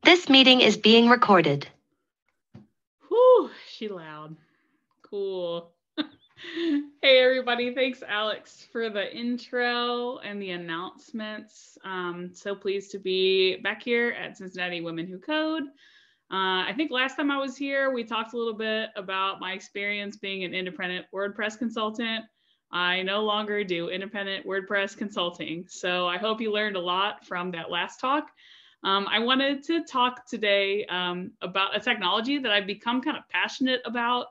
This meeting is being recorded. Whew, she loud. Cool. Hey everybody, thanks Alex for the intro and the announcements. So pleased to be back here at Cincinnati Women Who Code. I think last time I was here, we talked a little bit about my experience being an independent WordPress consultant. I no longer do independent WordPress consulting. So I hope you learned a lot from that last talk. I wanted to talk today about a technology that I've become kind of passionate about,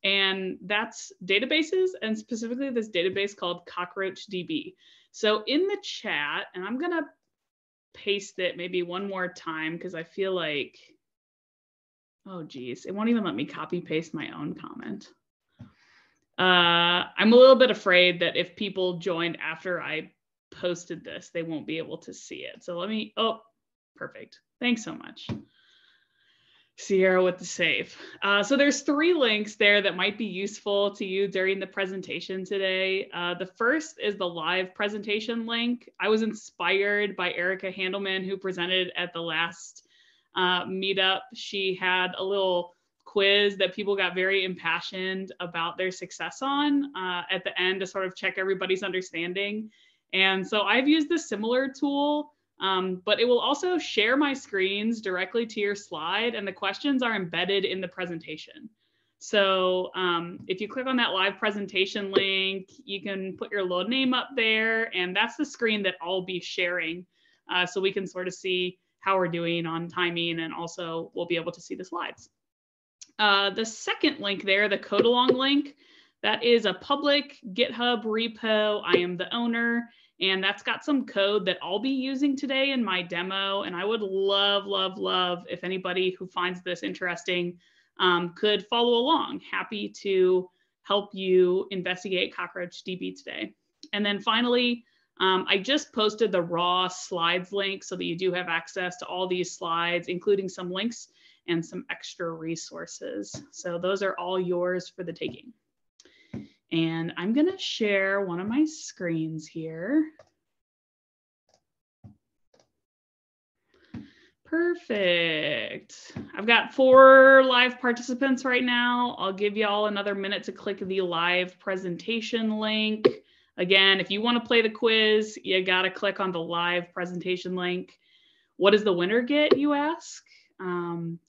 and that's databases, and specifically this database called Cockroach DB. So in the chat, and I'm going to paste it maybe one more time because I feel like, oh geez, it won't even let me copy paste my own comment. I'm a little bit afraid that if people joined after I posted this, they won't be able to see it. So let me, oh, perfect. Thanks so much. Sierra with the save. So there's 3 links there that might be useful to you during the presentation today. The first is the live presentation link. I was inspired by Erica Handelman, who presented at the last meetup. She had a little quiz that people got very impassioned about their success on at the end to sort of check everybody's understanding. And so I've used a similar tool, but it will also share my screens directly to your slide, and the questions are embedded in the presentation. So if you click on that live presentation link, you can put your little name up there, and that's the screen that I'll be sharing so we can sort of see how we're doing on timing, and also we'll be able to see the slides. The second link there, the code along link, that is a public GitHub repo. I am the owner, and that's got some code that I'll be using today in my demo. And I would love, love, love if anybody who finds this interesting could follow along. Happy to help you investigate Cockroach DB today. And then finally, I just posted the raw slides link so that you do have access to all these slides, including some links and some extra resources. So those are all yours for the taking. And I'm going to share one of my screens here. Perfect. I've got 4 live participants right now. I'll give you all another minute to click the live presentation link. Again, if you want to play the quiz, you got to click on the live presentation link. What does the winner get, you ask?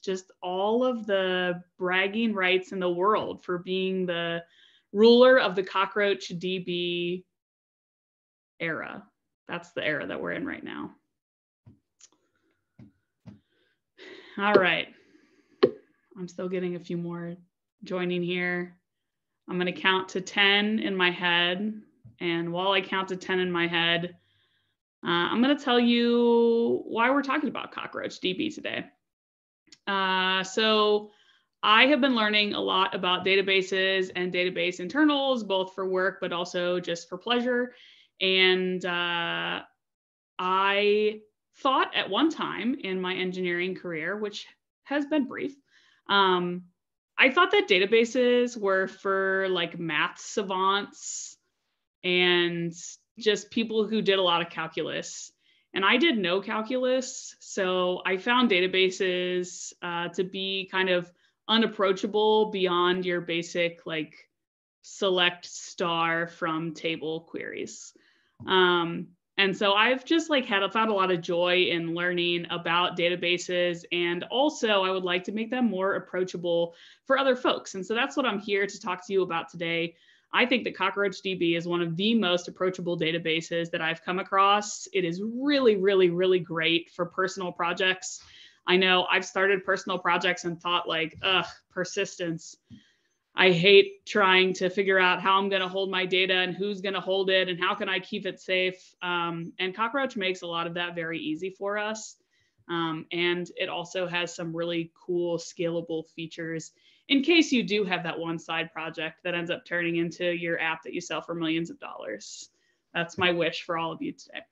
Just all of the bragging rights in the world for being the ruler of the Cockroach DB era. That's the era that we're in right now. All right. I'm still getting a few more joining here. I'm going to count to 10 in my head. And while I count to 10 in my head, I'm going to tell you why we're talking about Cockroach DB today. So I have been learning a lot about databases and database internals, both for work, but also just for pleasure. And I thought at one time in my engineering career, which has been brief, I thought that databases were for like math savants and just people who did a lot of calculus. And I did no calculus. So I found databases to be kind of unapproachable beyond your basic like select star from table queries. And so I've just like found a lot of joy in learning about databases, and also I would like to make them more approachable for other folks. And so that's what I'm here to talk to you about today. I think that Cockroach DB is one of the most approachable databases that I've come across. It is really, really, really great for personal projects. I know I've started personal projects and thought like, ugh, persistence. I hate trying to figure out how I'm going to hold my data and who's going to hold it and how can I keep it safe. And Cockroach makes a lot of that very easy for us. And it also has some really cool scalable features in case you do have that one side project that ends up turning into your app that you sell for millions of dollars. That's my wish for all of you today.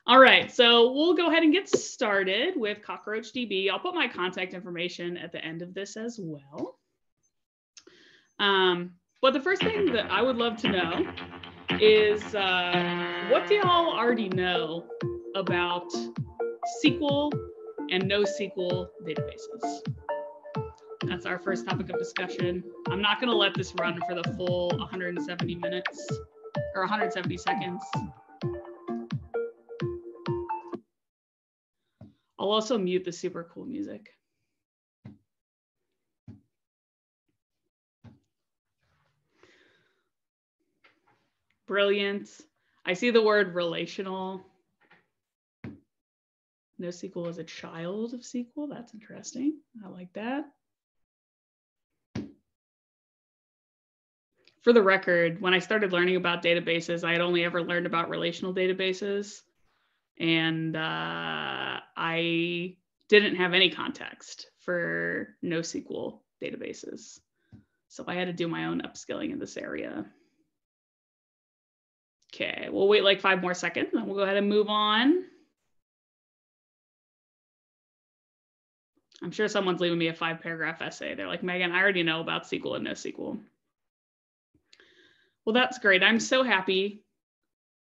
All right, so we'll go ahead and get started with Cockroach DB. I'll put my contact information at the end of this as well. But the first thing that I would love to know is what do y'all already know about SQL and NoSQL databases. That's our first topic of discussion. I'm not going to let this run for the full 170 minutes or 170 seconds. I'll also mute the super cool music. Brilliant. I see the word relational. NoSQL is a child of SQL. That's interesting. I like that. For the record, when I started learning about databases, I had only ever learned about relational databases. And I didn't have any context for NoSQL databases. So I had to do my own upskilling in this area. Okay, we'll wait like 5 more seconds and we'll go ahead and move on. I'm sure someone's leaving me a 5-paragraph essay. They're like, Megan, I already know about SQL and NoSQL. Well, that's great. I'm so happy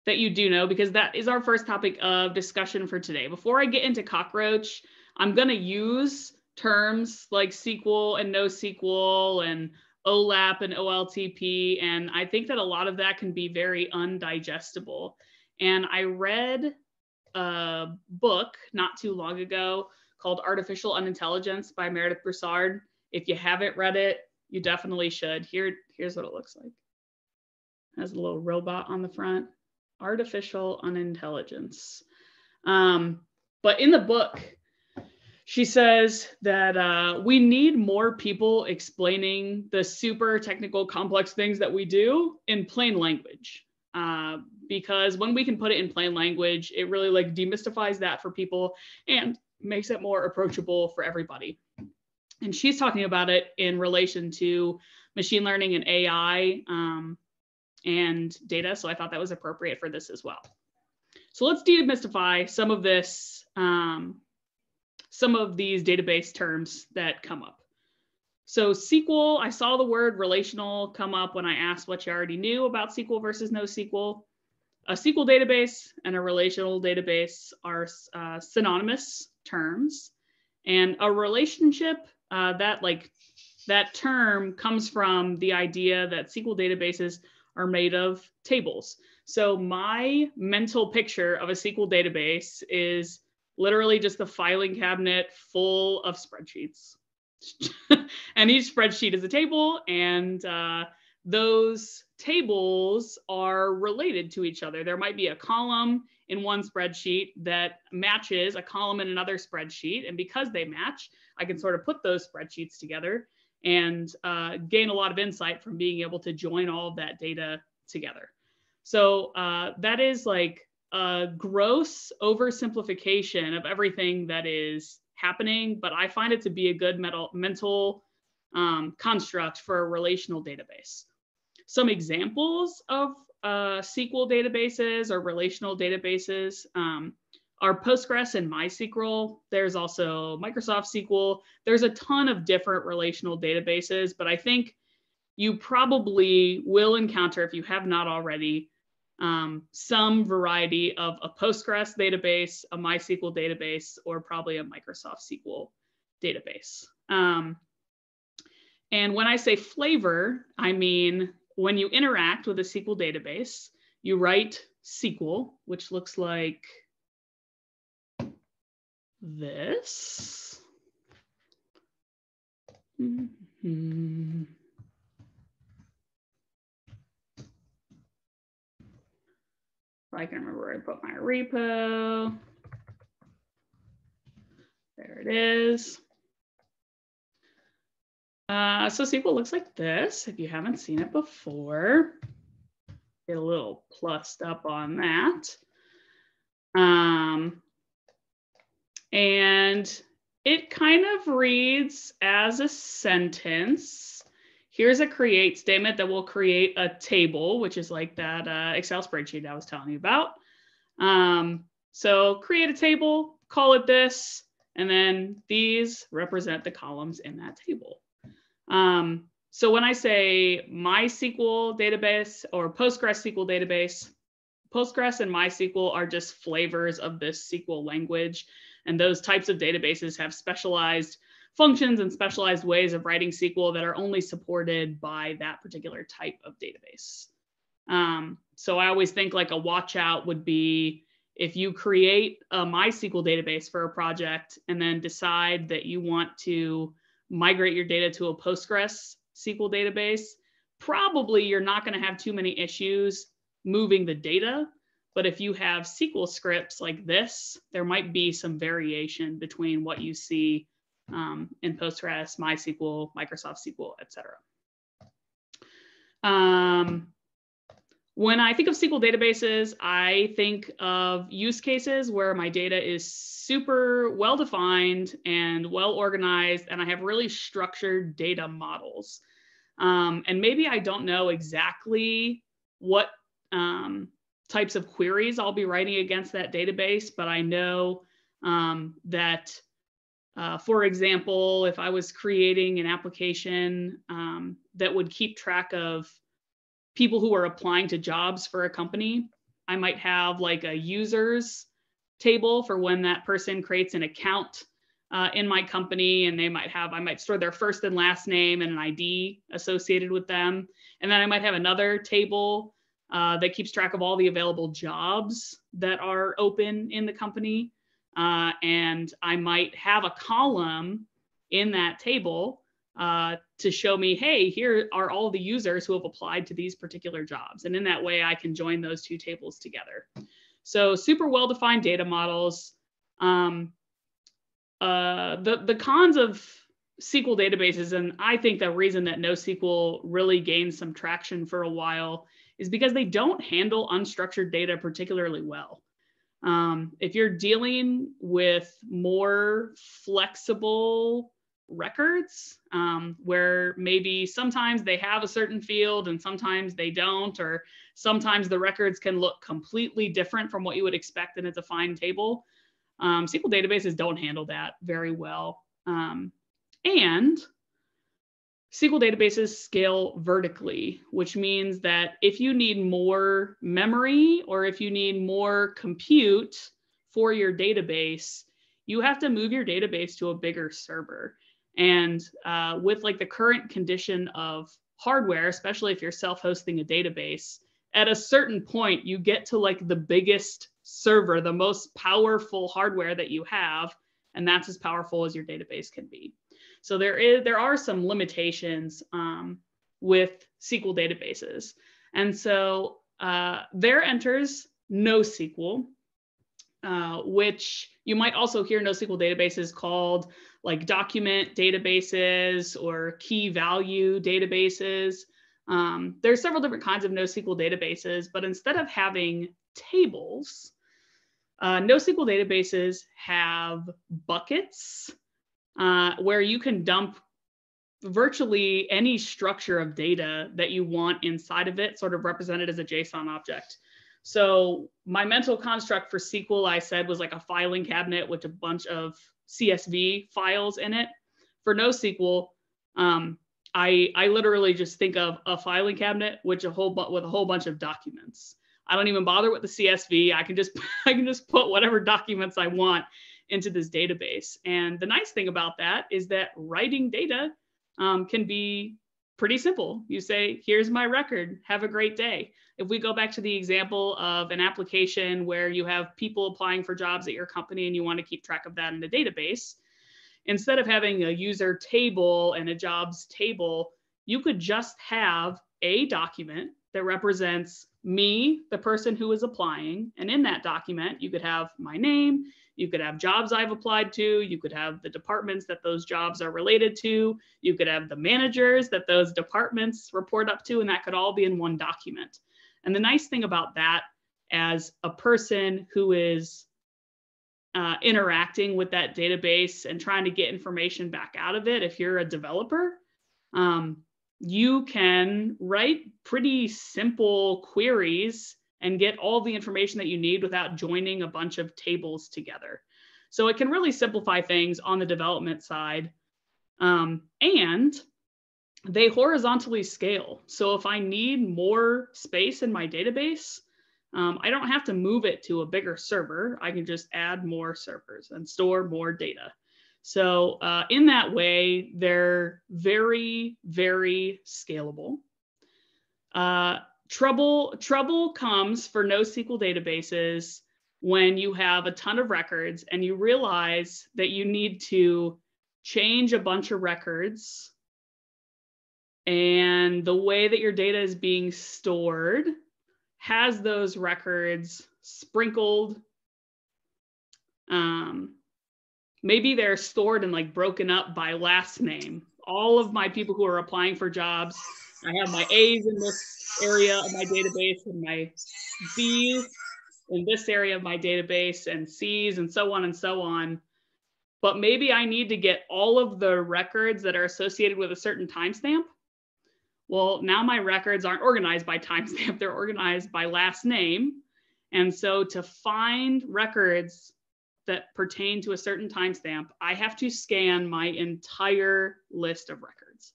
that you do know, because that is our first topic of discussion for today. Before I get into Cockroach, I'm going to use terms like SQL and NoSQL and OLAP and OLTP. And I think that a lot of that can be very undigestible. And I read a book not too long ago called Artificial Unintelligence by Meredith Broussard. If you haven't read it, you definitely should. Here's what it looks like. It has a little robot on the front. Artificial Unintelligence. But in the book, she says that we need more people explaining the super technical, complex things that we do in plain language. Because when we can put it in plain language, it really like demystifies that for people and makes it more approachable for everybody. And she's talking about it in relation to machine learning and AI and data. So I thought that was appropriate for this as well. So let's demystify some of this, some of these database terms that come up. So SQL, I saw the word relational come up when I asked what you already knew about SQL versus NoSQL. A SQL database and a relational database are synonymous terms. And a relationship, that term comes from the idea that SQL databases are made of tables. So my mental picture of a SQL database is literally just a filing cabinet full of spreadsheets. And each spreadsheet is a table, and those tables are related to each other. There might be a column in one spreadsheet that matches a column in another spreadsheet. And because they match, I can sort of put those spreadsheets together and gain a lot of insight from being able to join all of that data together. So that is like a gross oversimplification of everything that is happening, but I find it to be a good mental construct for a relational database. Some examples of SQL databases or relational databases are Postgres and MySQL. There's also Microsoft SQL. There's a ton of different relational databases, but I think you probably will encounter, if you have not already, some variety of a Postgres database, a MySQL database, or probably a Microsoft SQL database. And when I say flavor, I mean when you interact with a SQL database, you write SQL, which looks like this. Mm-hmm. I can remember where I put my repo. There it is. So SQL looks like this. If you haven't seen it before, get a little plussed up on that. And it kind of reads as a sentence. Here's a create statement that will create a table, which is like that Excel spreadsheet I was telling you about. So create a table, call it this, and then these represent the columns in that table. So when I say MySQL database or PostgreSQL database, Postgres and MySQL are just flavors of this SQL language. And those types of databases have specialized functions and specialized ways of writing SQL that are only supported by that particular type of database. So I always think like a watch out would be if you create a MySQL database for a project and then decide that you want to migrate your data to a Postgres SQL database, probably you're not going to have too many issues moving the data. But if you have SQL scripts like this, there might be some variation between what you see in Postgres, MySQL, Microsoft SQL, et cetera. When I think of SQL databases, I think of use cases where my data is super well-defined and well-organized, and I have really structured data models. And maybe I don't know exactly what types of queries I'll be writing against that database, but I know that, for example, if I was creating an application that would keep track of people who are applying to jobs for a company, I might have like a users table for when that person creates an account in my company, and they might have, I might store their first and last name and an ID associated with them. And then I might have another table that keeps track of all the available jobs that are open in the company. And I might have a column in that table to show me, hey, here are all the users who have applied to these particular jobs. And in that way, I can join those two tables together. So super well-defined data models. The cons of SQL databases, and I think the reason that NoSQL really gained some traction for a while is because they don't handle unstructured data particularly well. If you're dealing with more flexible records, where maybe sometimes they have a certain field and sometimes they don't, or sometimes the records can look completely different from what you would expect in a defined table, SQL databases don't handle that very well. And SQL databases scale vertically, which means that if you need more memory or if you need more compute for your database, you have to move your database to a bigger server. And with like the current condition of hardware, especially if you're self-hosting a database, at a certain point, you get to like the biggest server, the most powerful hardware that you have, and that's as powerful as your database can be. So there are some limitations with SQL databases. And so there enters NoSQL, which you might also hear NoSQL databases called like document databases or key value databases. There's several different kinds of NoSQL databases, but instead of having tables, NoSQL databases have buckets where you can dump virtually any structure of data that you want inside of it, sort of represented as a JSON object. So my mental construct for SQL, I said, was like a filing cabinet with a bunch of CSV files in it. For NoSQL, I literally just think of a filing cabinet with a whole bunch of documents. I don't even bother with the CSV. I can just put whatever documents I want into this database. And the nice thing about that is that writing data can be pretty simple. You say, here's my record, have a great day. If we go back to the example of an application where you have people applying for jobs at your company and you want to keep track of that in a database, instead of having a user table and a jobs table, you could just have a document that represents me, the person who is applying. And in that document, you could have my name, you could have jobs I've applied to, you could have the departments that those jobs are related to, you could have the managers that those departments report up to, and that could all be in one document. And the nice thing about that, as a person who is interacting with that database and trying to get information back out of it, if you're a developer, you can write pretty simple queries and get all the information that you need without joining a bunch of tables together. So it can really simplify things on the development side. And they horizontally scale. So if I need more space in my database, I don't have to move it to a bigger server. I can just add more servers and store more data. So in that way, they're very, very scalable. Trouble comes for NoSQL databases when you have a ton of records and you realize that you need to change a bunch of records, and the way that your data is being stored has those records sprinkled. Maybe they're stored and like broken up by last name. All of my people who are applying for jobs, I have my A's in this area of my database and my B's in this area of my database and C's and so on and so on. But maybe I need to get all of the records that are associated with a certain timestamp. Well, now my records aren't organized by timestamp, they're organized by last name. And so to find records that pertain to a certain timestamp, I have to scan my entire list of records.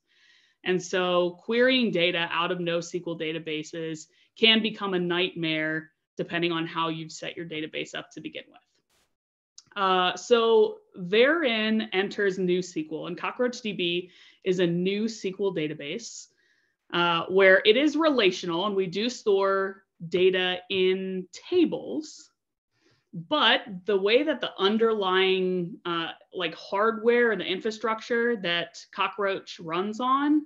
And so querying data out of NoSQL databases can become a nightmare depending on how you've set your database up to begin with. So therein enters NewSQL, and CockroachDB is a NewSQL database where it is relational, and we do store data in tables. But the way that the underlying like hardware and the infrastructure that Cockroach runs on,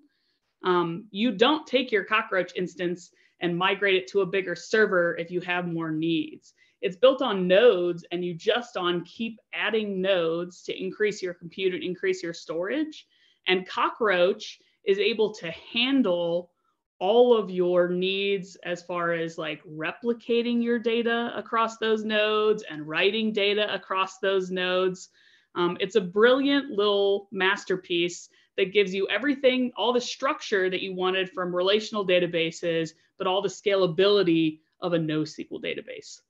you don't take your Cockroach instance and migrate it to a bigger server if you have more needs. It's built on nodes, and you just keep adding nodes to increase your compute and increase your storage. And Cockroach is able to handle all of your needs as far as like replicating your data across those nodes and writing data across those nodes. It's a brilliant little masterpiece that gives you everything, all the structure that you wanted from relational databases, but all the scalability of a NoSQL database.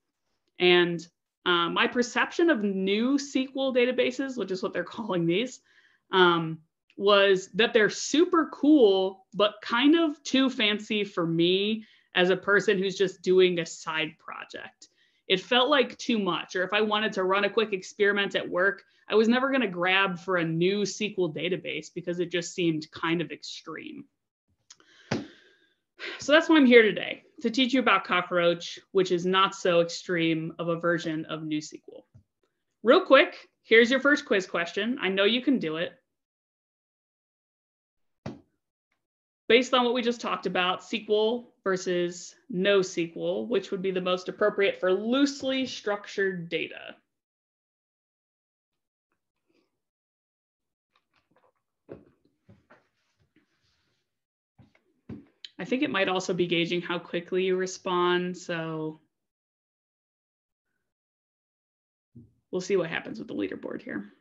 And my perception of NewSQL databases, which is what they're calling these, was that they're super cool, but kind of too fancy for me as a person who's just doing a side project. It felt like too much, or if I wanted to run a quick experiment at work, I was never going to grab for a NewSQL database because it just seemed kind of extreme. So that's why I'm here today, to teach you about Cockroach, which is not so extreme of a version of NewSQL. Real quick, here's your first quiz question. I know you can do it. Based on what we just talked about, SQL versus NoSQL, which would be the most appropriate for loosely structured data? I think it might also be gauging how quickly you respond, so we'll see what happens with the leaderboard here.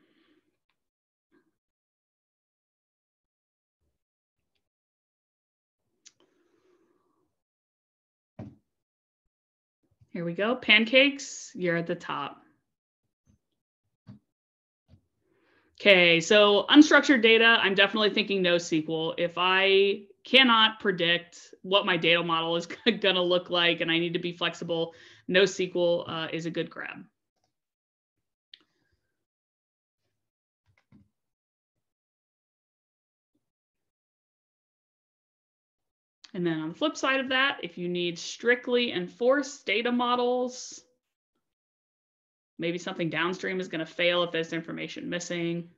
Here we go. Pancakes, you're at the top. Okay, so unstructured data, I'm definitely thinking NoSQL. If I cannot predict what my data model is going to look like and I need to be flexible, NoSQL is a good grab. And then on the flip side of that, if you need strictly enforced data models, maybe something downstream is going to fail if there's information missing.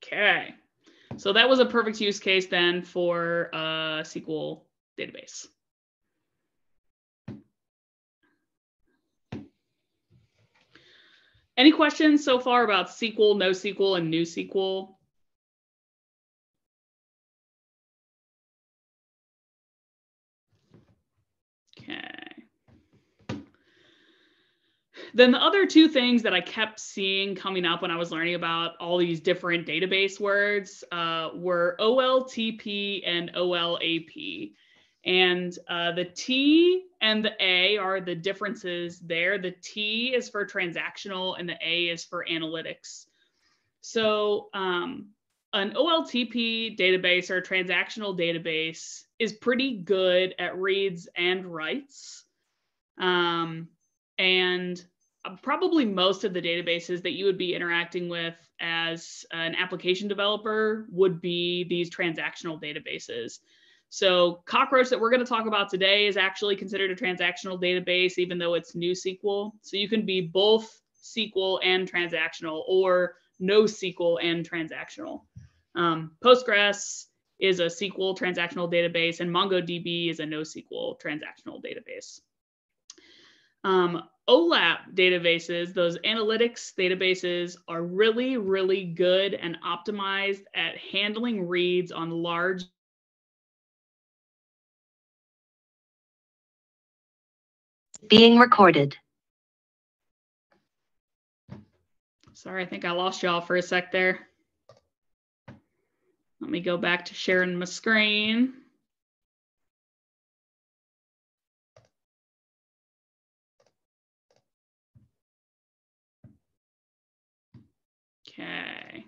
Okay, so that was a perfect use case then for a SQL database. Any questions so far about SQL, NoSQL, and NewSQL? Okay. Then the other two things that I kept seeing coming up when I was learning about all these different database words were OLTP and OLAP. And the T and the A are the differences there. The T is for transactional and the A is for analytics. So an OLTP database or a transactional database is pretty good at reads and writes. And probably most of the databases that you would be interacting with as an application developer would be these transactional databases. So Cockroach that we're going to talk about today is actually considered a transactional database, even though it's NoSQL. So you can be both SQL and transactional, or NoSQL and transactional. Postgres is a SQL transactional database, and MongoDB is a NoSQL transactional database. OLAP databases, those analytics databases, are really, really good and optimized at handling reads on large Being recorded. Sorry, I think I lost y'all for a sec there. Let me go back to sharing my screen. Okay.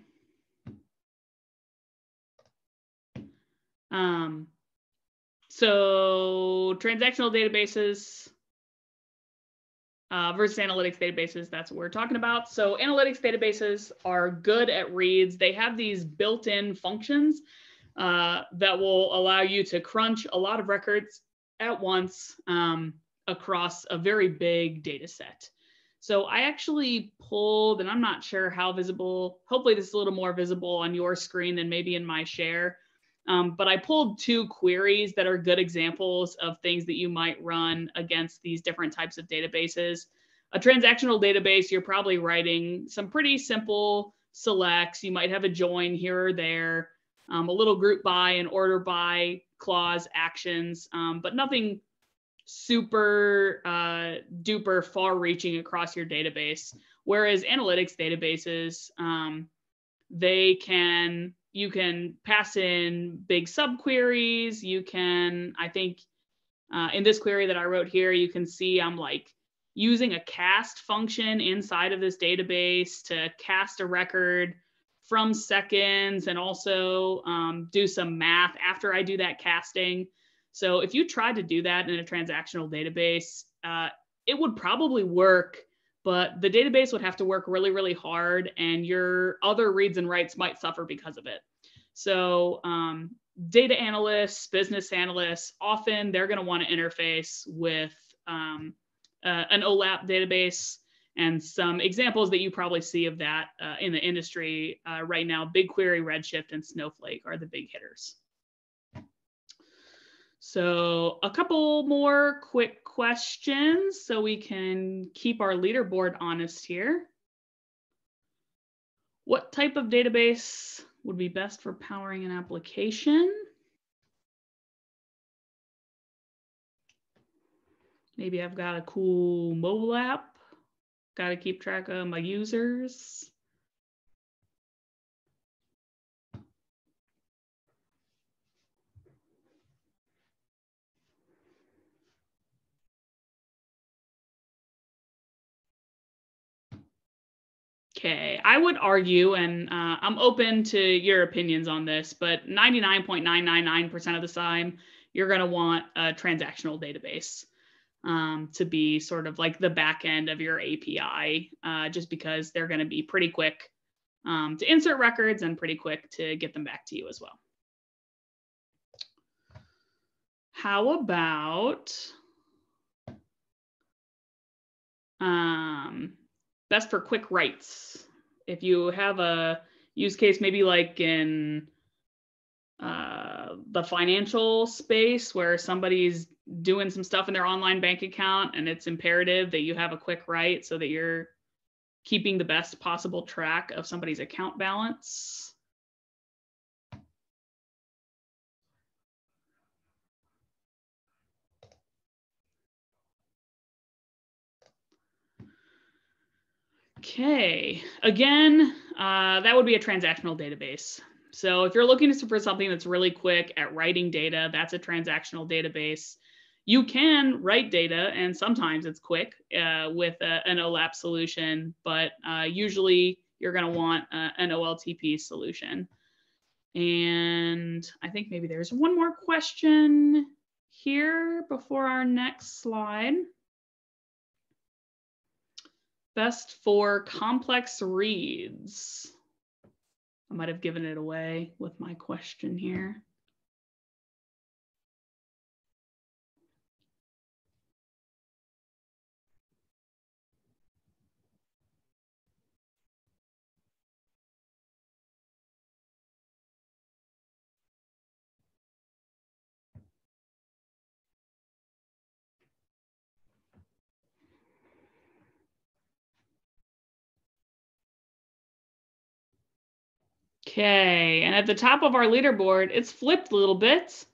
So transactional databases versus analytics databases, that's what we're talking about. So analytics databases are good at reads. They have these built-in functions that will allow you to crunch a lot of records at once across a very big data set. So I actually pulled, and I'm not sure how visible, hopefully this is a little more visible on your screen than maybe in my share. But I pulled two queries that are good examples of things that you might run against these different types of databases. A transactional database, you're probably writing some pretty simple selects. You might have a join here or there, a little group by and order by clause actions, but nothing super duper far reaching across your database. Whereas analytics databases, you can pass in big subqueries. You can, I think in this query that I wrote here, you can see I'm like using a cast function inside of this database to cast a record from seconds and also do some math after I do that casting. So if you tried to do that in a transactional database, it would probably work, but the database would have to work really, really hard, and your other reads and writes might suffer because of it. So data analysts, business analysts, often they're going to want to interface with an OLAP database. And some examples that you probably see of that in the industry right now, BigQuery, Redshift, and Snowflake are the big hitters. So a couple more quick questions so we can keep our leaderboard honest here. What type of database would be best for powering an application? Maybe I've got a cool mobile app. Got to keep track of my users. Okay, I would argue, and I'm open to your opinions on this, but 99.999% of the time, you're going to want a transactional database to be sort of like the back end of your API, just because they're going to be pretty quick to insert records and pretty quick to get them back to you as well. How about best for quick writes? If you have a use case, maybe like in the financial space where somebody's doing some stuff in their online bank account and it's imperative that you have a quick write so that you're keeping the best possible track of somebody's account balance. Okay, again, that would be a transactional database. So if you're looking for something that's really quick at writing data, that's a transactional database. You can write data, and sometimes it's quick with an OLAP solution, but usually you're going to want an OLTP solution. And I think maybe there's one more question here before our next slide. Best for complex reads. I might have given it away with my question here. Okay, and at the top of our leaderboard, it's flipped a little bit.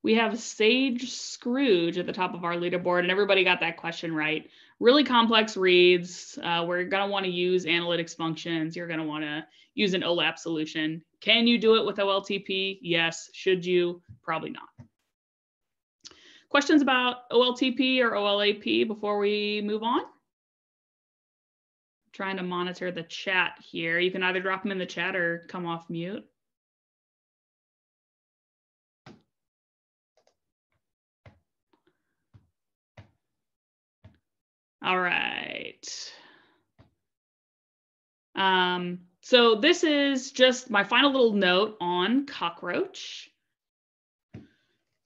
We have Sage Scrooge at the top of our leaderboard, and everybody got that question right. Really complex reads. We're going to want to use analytics functions. You're going to want to use an OLAP solution. Can you do it with OLTP? Yes. Should you? Probably not. Questions about OLTP or OLAP before we move on? Trying to monitor the chat here. You can either drop them in the chat or come off mute. All right. So this is just my final little note on Cockroach.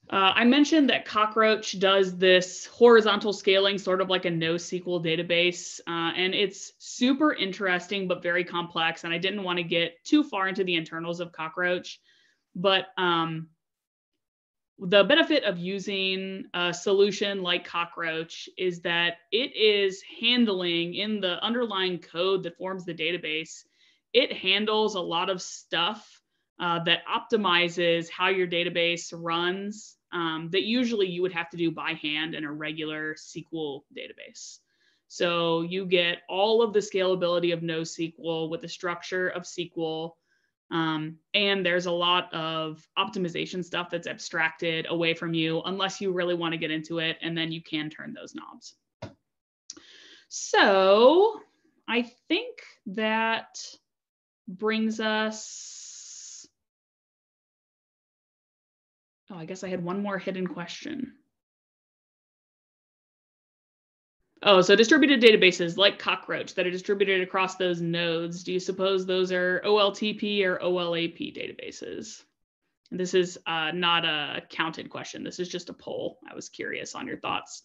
I mentioned that Cockroach does this horizontal scaling, sort of like a NoSQL database, and it's super interesting, but very complex. And I didn't want to get too far into the internals of Cockroach, but the benefit of using a solution like Cockroach is that it is handling in the underlying code that forms the database. It handles a lot of stuff that optimizes how your database runs that usually you would have to do by hand in a regular SQL database. So you get all of the scalability of NoSQL with the structure of SQL. And there's a lot of optimization stuff that's abstracted away from you unless you really want to get into it, and then you can turn those knobs. So I think that brings us, oh, I guess I had one more hidden question. Oh, so distributed databases like Cockroach that are distributed across those nodes, do you suppose those are OLTP or OLAP databases? And this is not a counted question. This is just a poll. I was curious on your thoughts.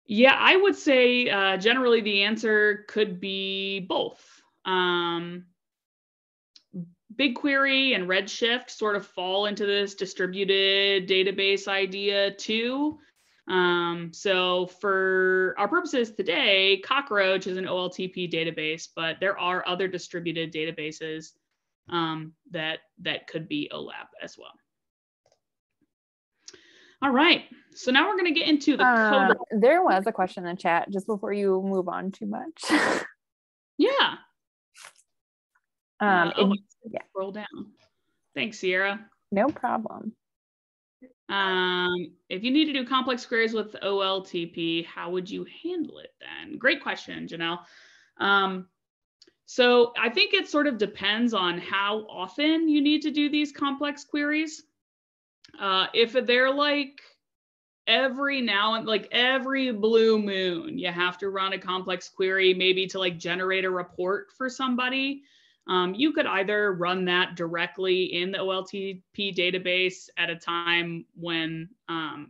Yeah, I would say generally the answer could be both. BigQuery and Redshift sort of fall into this distributed database idea too. So for our purposes today, Cockroach is an OLTP database, but there are other distributed databases that could be OLAP as well. All right, so now we're going to get into the code. There was a question in the chat just before you move on too much. Yeah. Yeah. Scroll down. Thanks, Sierra. No problem. If you need to do complex queries with OLTP, how would you handle it then? Great question, Janelle. So I think it sort of depends on how often you need to do these complex queries. If they're like every now and like every blue moon, you have to run a complex query, maybe to like generate a report for somebody. You could either run that directly in the OLTP database at a time when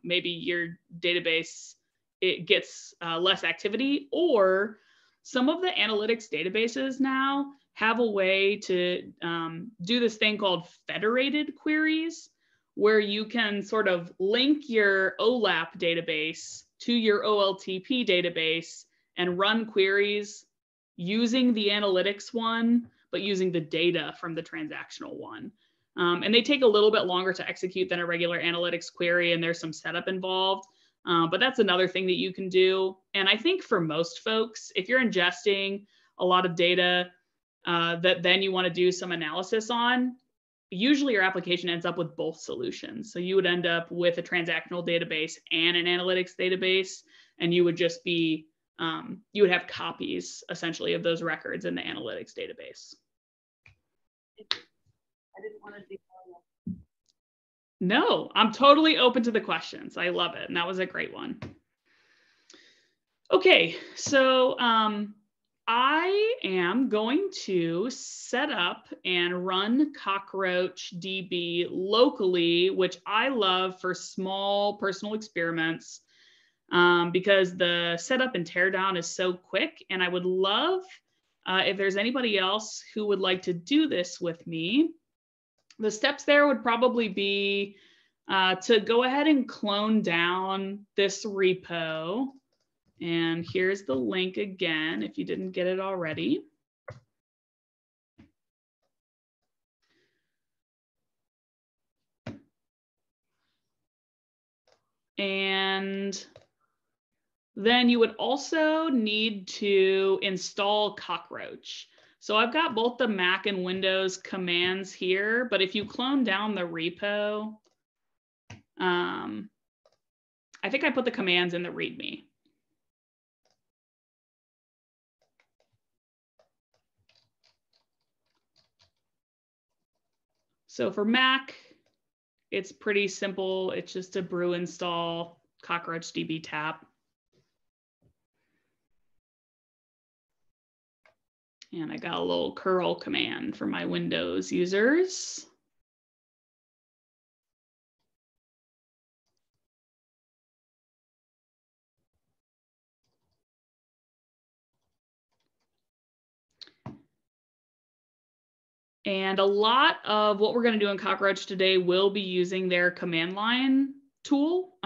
maybe your database, it gets less activity, or some of the analytics databases now have a way to do this thing called federated queries, where you can sort of link your OLAP database to your OLTP database and run queries using the analytics one, but using the data from the transactional one. And they take a little bit longer to execute than a regular analytics query, and there's some setup involved. But that's another thing that you can do. And I think for most folks, if you're ingesting a lot of data that then you want to do some analysis on, usually your application ends up with both solutions. So you would end up with a transactional database and an analytics database, and you would just be, you would have copies essentially of those records in the analytics database. I didn't want to do No, I'm totally open to the questions. I love it. And that was a great one. Okay, so I am going to set up and run Cockroach DB locally, which I love for small personal experiments because the setup and teardown is so quick. And I would love if there's anybody else who would like to do this with me. The steps there would probably be to go ahead and clone down this repo. And here's the link again, if you didn't get it already. And then you would also need to install Cockroach. So I've got both the Mac and Windows commands here, but if you clone down the repo, I think I put the commands in the README. So for Mac, it's pretty simple. It's just a brew install CockroachDB tap. And I got a little curl command for my Windows users. And a lot of what we're going to do in Cockroach today will be using their command line tool.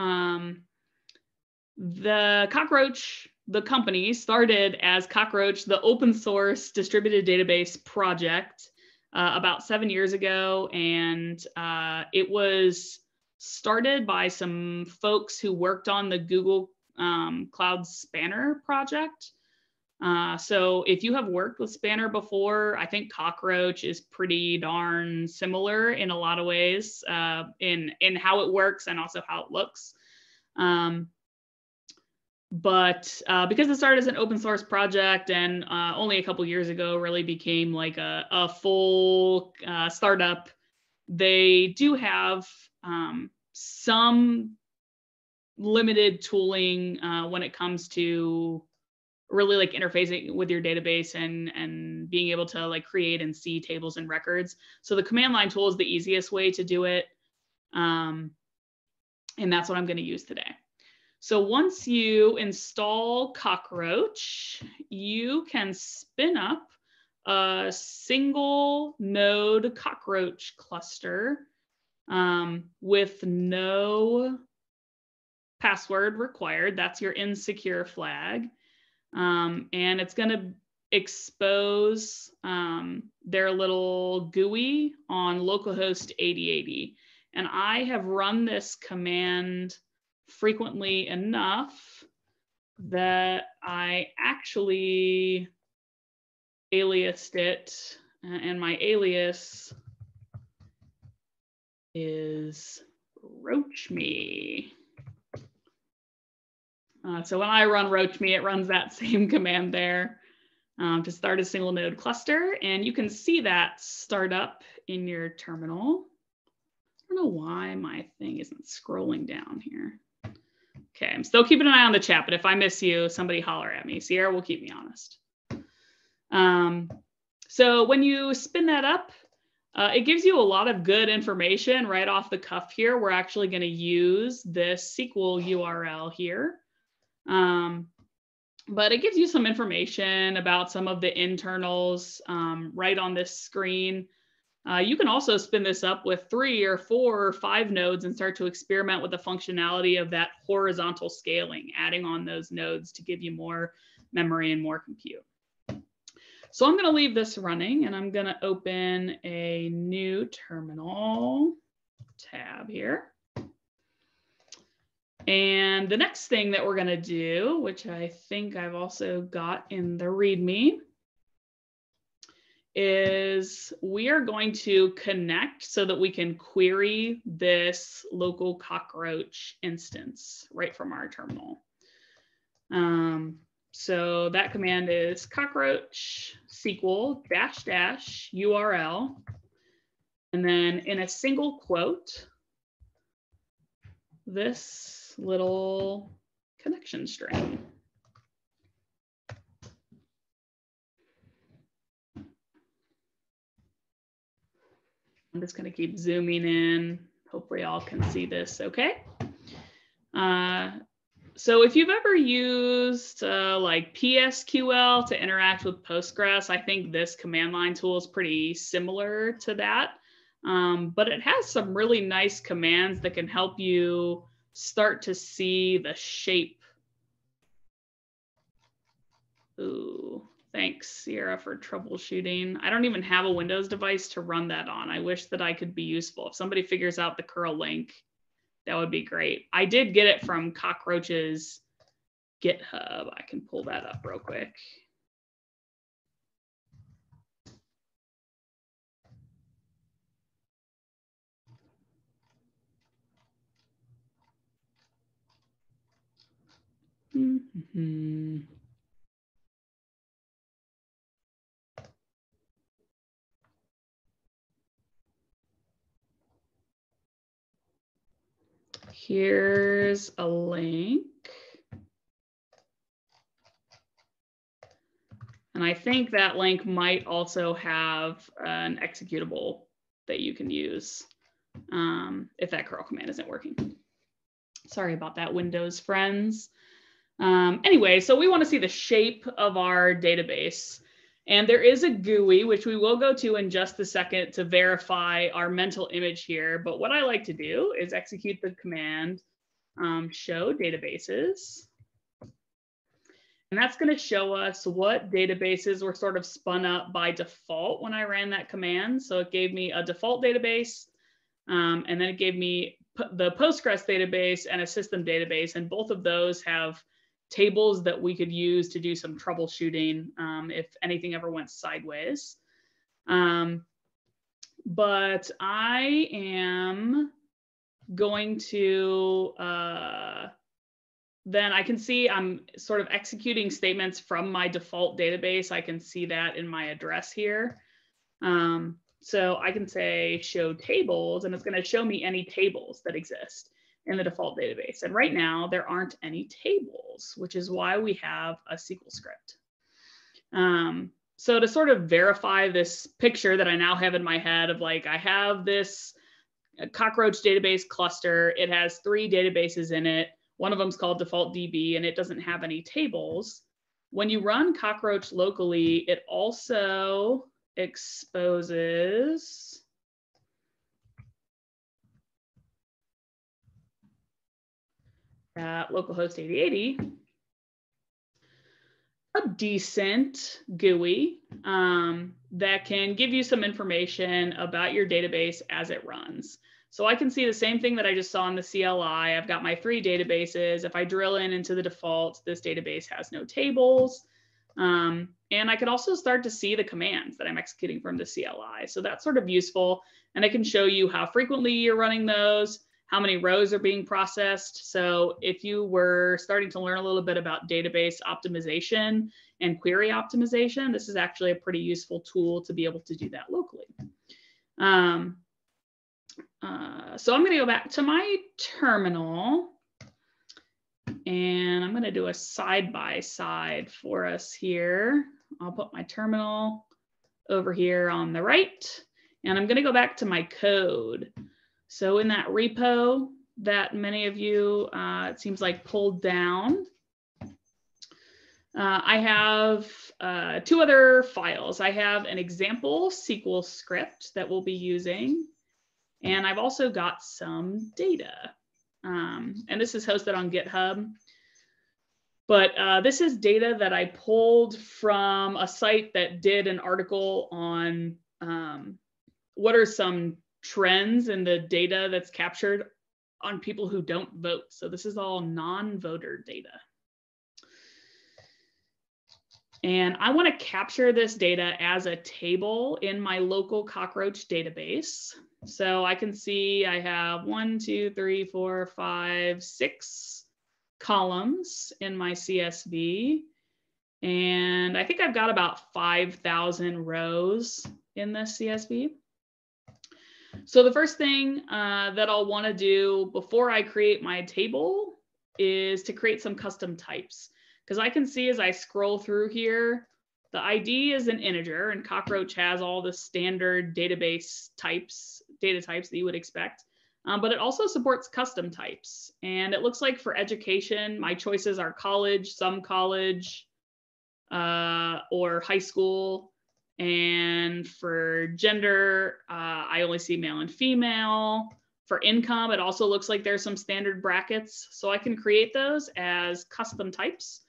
The Cockroach, the company, started as Cockroach, the open source distributed database project about 7 years ago. And it was started by some folks who worked on the Google Cloud Spanner project. So if you have worked with Spanner before, I think Cockroach is pretty darn similar in a lot of ways in how it works and also how it looks. But because it started as an open source project and only a couple years ago really became like a full startup, they do have some limited tooling when it comes to really like interfacing with your database and being able to like create and see tables and records. So the command line tool is the easiest way to do it. And that's what I'm going to use today. So once you install Cockroach, you can spin up a single node Cockroach cluster with no password required. That's your insecure flag. And it's going to expose their little GUI on localhost 8080. And I have run this command frequently enough that I actually aliased it, and my alias is roachme. So when I run roachme, it runs that same command there to start a single node cluster. And you can see that start up in your terminal. I don't know why my thing isn't scrolling down here. Okay, I'm still keeping an eye on the chat, but if I miss you, somebody holler at me. Sierra will keep me honest. So when you spin that up, it gives you a lot of good information right off the cuff here. We're actually going to use this SQL URL here. But it gives you some information about some of the internals right on this screen. You can also spin this up with 3 or 4 or 5 nodes and start to experiment with the functionality of that horizontal scaling, adding on those nodes to give you more memory and more compute. So I'm going to leave this running and I'm going to open a new terminal tab here. And the next thing that we're going to do, which I think I've also got in the README, is we are going to connect so that we can query this local Cockroach instance right from our terminal. So that command is cockroach SQL -- URL, and then in a single quote, this little connection string. I'm just going to keep zooming in. Hopefully y'all can see this okay. So if you've ever used like PSQL to interact with Postgres, I think this command line tool is pretty similar to that. But it has some really nice commands that can help you start to see the shape. Ooh. Thanks, Sierra, for troubleshooting. I don't even have a Windows device to run that on. I wish that I could be useful. If somebody figures out the curl link, that would be great. I did get it from Cockroach's GitHub. I can pull that up real quick. Mm-hmm. Here's a link. And I think that link might also have an executable that you can use if that curl command isn't working. Sorry about that, Windows friends. Anyway, so we want to see the shape of our database. And there is a GUI, which we will go to in just a second to verify our mental image here. But what I like to do is execute the command show databases. And that's going to show us what databases were sort of spun up by default when I ran that command. So it gave me a default database, and then it gave me the Postgres database and a system database. And both of those have tables that we could use to do some troubleshooting if anything ever went sideways. But I am going to, then I can see I'm sort of executing statements from my default database. I can see that in my address here. So I can say show tables, and it's going to show me any tables that exist in the default database. And right now there aren't any tables, which is why we have a SQL script. So to sort of verify this picture that I now have in my head of like, I have this Cockroach database cluster. It has 3 databases in it. One of them is called default DB, and it doesn't have any tables. When you run Cockroach locally, it also exposes at localhost 8080 a decent GUI that can give you some information about your database as it runs. So I can see the same thing that I just saw in the CLI. I've got my 3 databases. If I drill into the default, this database has no tables. And I can also start to see the commands that I'm executing from the CLI. So that's sort of useful. And I can show you how frequently you're running those, how many rows are being processed. So if you were starting to learn a little bit about database optimization and query optimization, this is actually a pretty useful tool to be able to do that locally. So I'm going to go back to my terminal, and I'm going to do a side-by-side for us here. I'll put my terminal over here on the right, and I'm going to go back to my code. So in that repo that many of you, it seems like, pulled down, I have 2 other files. I have an example SQL script that we'll be using, and I've also got some data. And this is hosted on GitHub. But this is data that I pulled from a site that did an article on what are some trends in the data that's captured on people who don't vote. So this is all non-voter data. And I want to capture this data as a table in my local Cockroach database. So I can see I have 1, 2, 3, 4, 5, 6 columns in my CSV. And I think I've got about 5,000 rows in this CSV. So the first thing that I'll want to do before I create my table is to create some custom types. Because I can see as I scroll through here, the ID is an integer, and Cockroach has all the standard database types, data types that you would expect. But it also supports custom types. And it looks like for education, my choices are college, some college, or high school. And for gender, I only see male and female. For income, it also looks like there's some standard brackets. So I can create those as custom types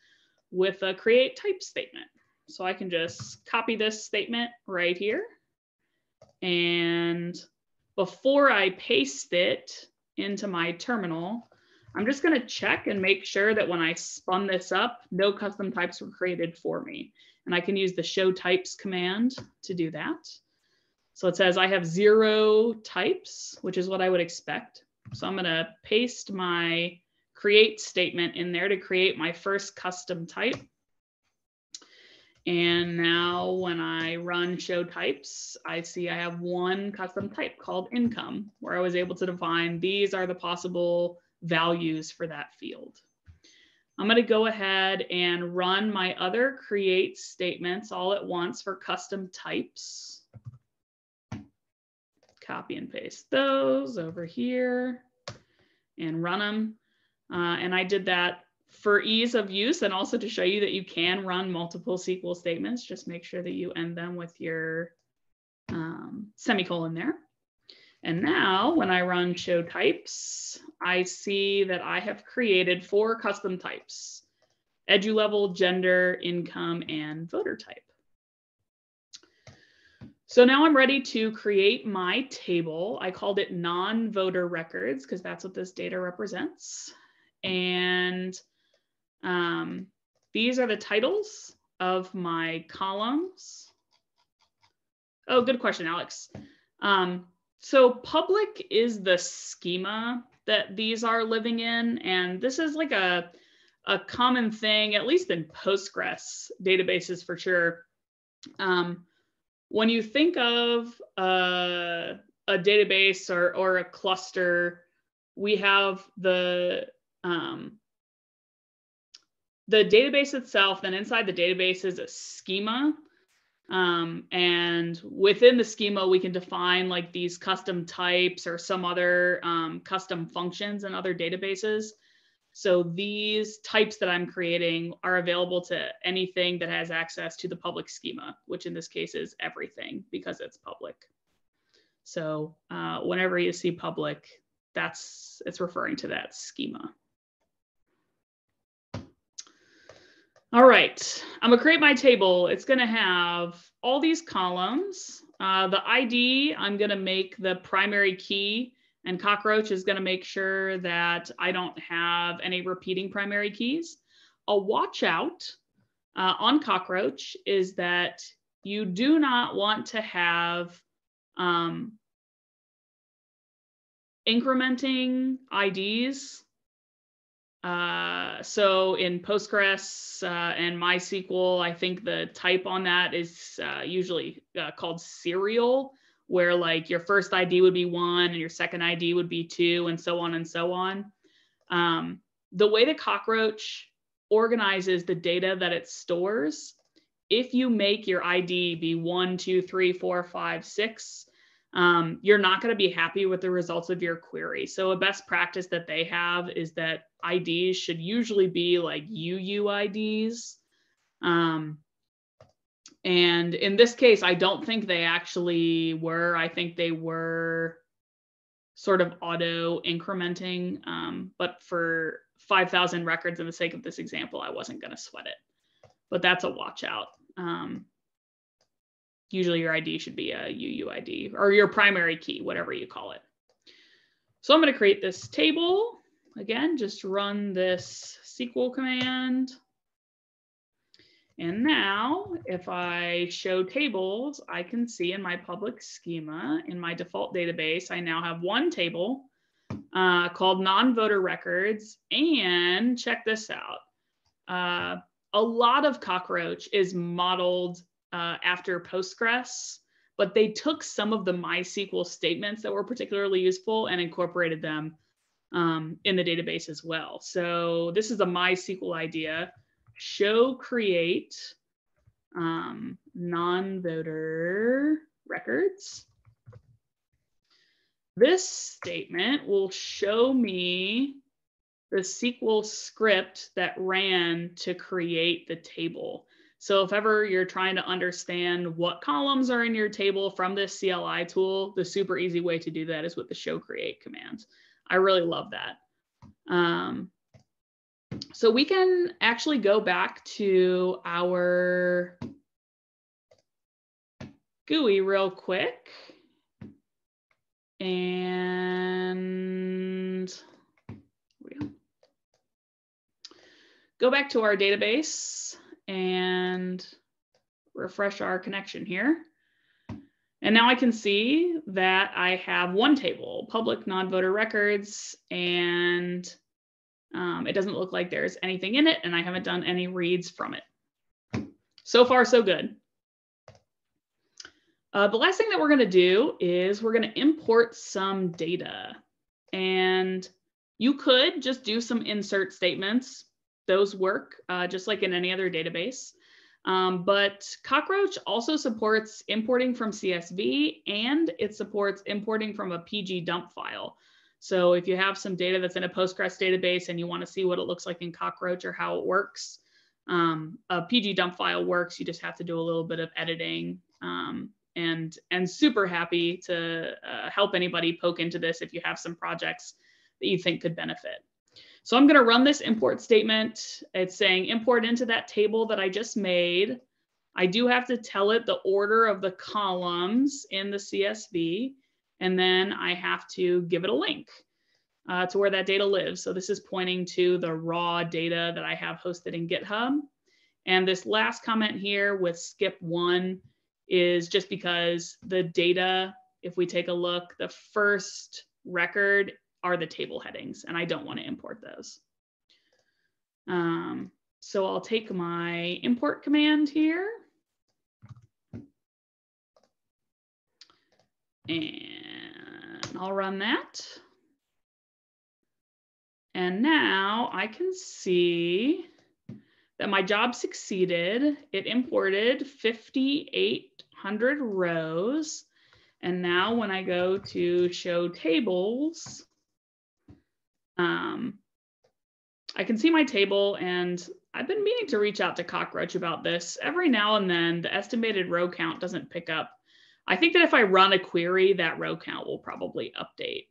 with a create type statement. So I can just copy this statement right here. And before I paste it into my terminal, I'm just going to check and make sure that when I spun this up, no custom types were created for me. And I can use the show types command to do that. So it says I have 0 types, which is what I would expect. So I'm going to paste my create statement in there to create my first custom type. And now when I run show types, I see I have 1 custom type called income, where I was able to define these are the possible values for that field. I'm going to go ahead and run my other create statements all at once for custom types. Copy and paste those over here and run them. And I did that for ease of use and also to show you that you can run multiple SQL statements. Just make sure that you end them with your semicolon there. And now when I run show types, I see that I have created 4 custom types: edu level, gender, income, and voter type. So now I'm ready to create my table. I called it non-voter records because that's what this data represents. And these are the titles of my columns. Oh, good question, Alex. So public is the schema that these are living in. And this is like a common thing, at least in Postgres databases for sure. When you think of a database or a cluster, we have the database itself, then inside the database is a schema. And within the schema, we can define like these custom types or some other custom functions in other databases. So these types that I'm creating are available to anything that has access to the public schema, which in this case is everything because it's public. So whenever you see public, it's referring to that schema. All right, I'm gonna create my table. It's gonna have all these columns. The ID, I'm gonna make the primary key, and Cockroach is gonna make sure that I don't have any repeating primary keys. A watch out on Cockroach is that you do not want to have incrementing IDs. So in Postgres and MySQL, I think the type on that is usually called serial, where like your first ID would be 1 and your second ID would be 2 and so on and so on. The way that Cockroach organizes the data that it stores, if you make your ID be 1, 2, 3, 4, 5, 6, you're not going to be happy with the results of your query. So a best practice that they have is that IDs should usually be like UUIDs. And in this case, I don't think they actually were. I think they were sort of auto incrementing. But for 5,000 records, in the sake of this example, I wasn't going to sweat it. But that's a watch out. Usually your ID should be a UUID or your primary key, whatever you call it. So I'm going to create this table. Again, just run this SQL command. And now if I show tables, I can see in my public schema, in my default database, I now have one table called non-voter records. And check this out. A lot of Cockroach is modeled after Postgres, but they took some of the MySQL statements that were particularly useful and incorporated them in the database as well. So this is a MySQL idea. Show create non-voter records. This statement will show me the SQL script that ran to create the table. So if ever you're trying to understand what columns are in your table from this CLI tool, the super easy way to do that is with the show create command. I really love that. So we can actually go back to our GUI real quick. And go back to our database and refresh our connection here. And now I can see that I have one table, public non-voter records, and it doesn't look like there's anything in it, and I haven't done any reads from it. So far, so good. The last thing that we're going to do is we're going to import some data. And you could just do some insert statements. Those work just like in any other database. But Cockroach also supports importing from CSV, and it supports importing from a PG dump file. So if you have some data that's in a Postgres database and you want to see what it looks like in Cockroach or how it works, a PG dump file works. You just have to do a little bit of editing. And super happy to help anybody poke into this if you have some projects that you think could benefit. So I'm going to run this import statement. It's saying import into that table that I just made. I do have to tell it the order of the columns in the CSV, and then I have to give it a link to where that data lives. So this is pointing to the raw data that I have hosted in GitHub. And this last comment here with skip 1 is just because the data, if we take a look, the first record are the table headings, and I don't want to import those. So I'll take my import command here. And I'll run that. And now I can see that my job succeeded. It imported 5,800 rows. And now when I go to show tables, I can see my table, and I've been meaning to reach out to Cockroach about this. Every now and then, the estimated row count doesn't pick up. I think that if I run a query, that row count will probably update.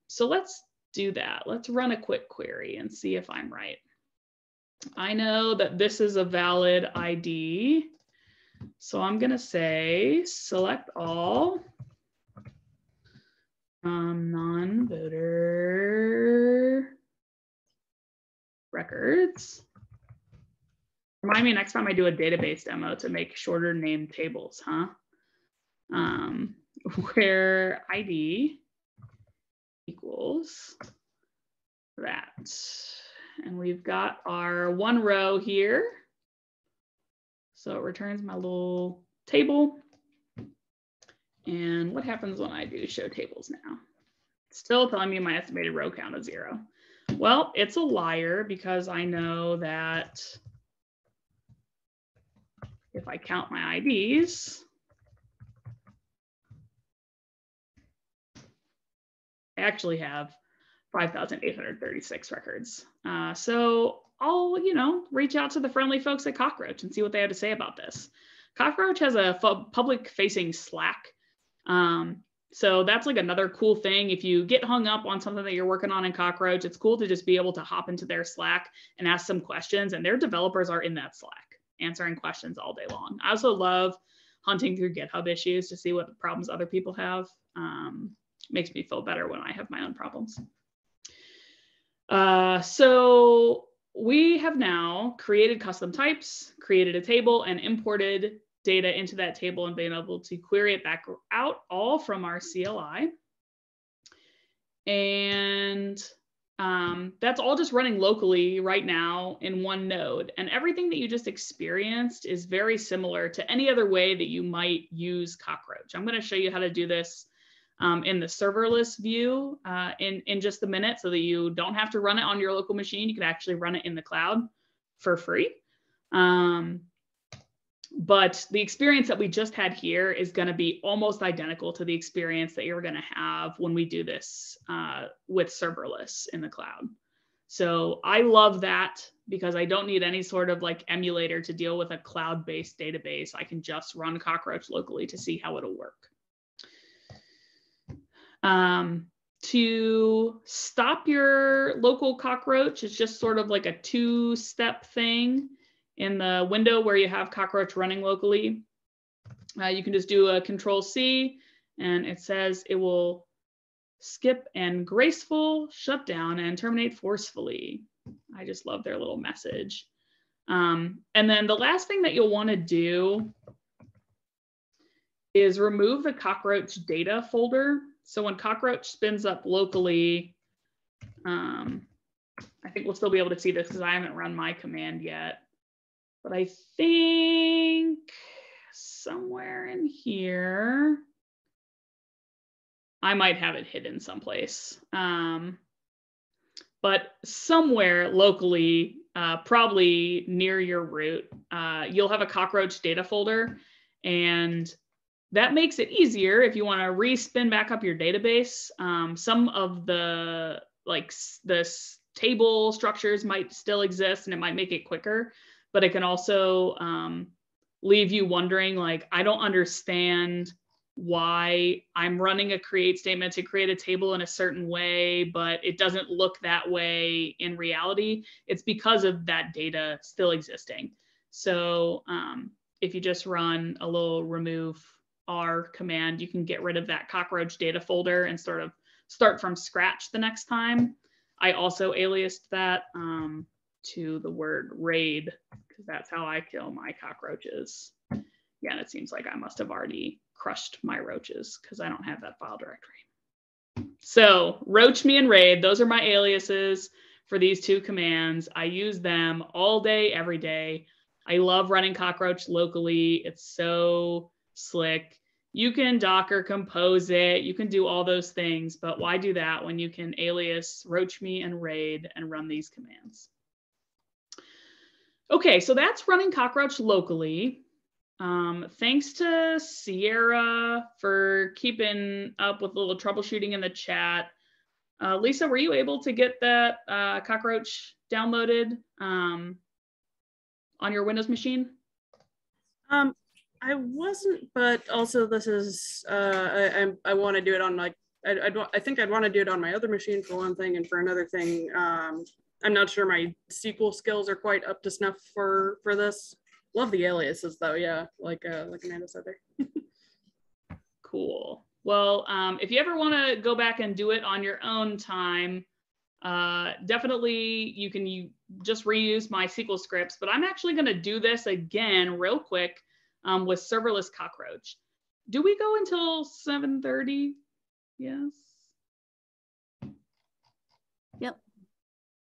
So let's do that. Let's run a quick query and see if I'm right. I know that this is a valid ID. So I'm going to say select all non-voter records. Remind me next time I do a database demo to make shorter named tables, huh? Where ID equals that. And we've got our one row here. So it returns my little table. And what happens when I do show tables now? It's still telling me my estimated row count is 0. Well, it's a liar because I know that if I count my IDs, I actually have 5,836 records. So I'll, reach out to the friendly folks at Cockroach and see what they have to say about this. Cockroach has a public-facing Slack. So that's like another cool thing. If you get hung up on something that you're working on in Cockroach, it's cool to just be able to hop into their Slack and ask some questions. And their developers are in that Slack answering questions all day long. I also love hunting through GitHub issues to see what problems other people have. makes me feel better when I have my own problems. So we have now created custom types, created a table, and imported data into that table and been able to query it back out all from our CLI. And that's all just running locally right now in one node. And everything that you just experienced is very similar to any other way that you might use Cockroach. I'm going to show you how to do this in the serverless view in just a minute, so that you don't have to run it on your local machine. You can actually run it in the cloud for free. But the experience that we just had here is going to be almost identical to the experience that you're going to have when we do this with serverless in the cloud. So I love that, because I don't need any sort of like emulator to deal with a cloud-based database. I can just run Cockroach locally to see how it'll work. To stop your local Cockroach, it's just sort of like a two-step thing. In the window where you have Cockroach running locally, you can just do a Control-C, and it says it will skip and graceful shutdown and terminate forcefully. I just love their little message. And then the last thing that you'll want to do is remove the Cockroach data folder. So when Cockroach spins up locally, I think we'll still be able to see this because I haven't run my command yet. But I think somewhere in here, I might have it hidden someplace. But somewhere locally, probably near your root, you'll have a Cockroach data folder. And that makes it easier if you want to re-spin back up your database. Some of the table structures might still exist, and it might make it quicker. But it can also leave you wondering, like, I don't understand why I'm running a create statement to create a table in a certain way, but it doesn't look that way in reality. It's because of that data still existing. So if you just run a little remove R command, you can get rid of that Cockroach data folder and sort of start from scratch the next time. I also aliased that to the word raid, because that's how I kill my cockroaches. Yeah, and it seems like I must have already crushed my roaches because I don't have that file directory. So roach me and raid, those are my aliases for these two commands. I use them all day, every day. I love running Cockroach locally. It's so slick. You can Docker compose it. You can do all those things, but why do that when you can alias roach me and raid and run these commands? Okay, so that's running Cockroach locally. Thanks to Sierra for keeping up with a little troubleshooting in the chat. Lisa, were you able to get that Cockroach downloaded on your Windows machine? I wasn't, but also this is, I want to do it on like, I think I'd want to do it on my other machine for one thing, and for another thing, I'm not sure my SQL skills are quite up to snuff for this. Love the aliases though, yeah, like Amanda said there. Cool. Well, if you ever want to go back and do it on your own time, definitely you can just reuse my SQL scripts, but I'm actually going to do this again real quick with serverless Cockroach. Do we go until 7:30? Yes. Yep.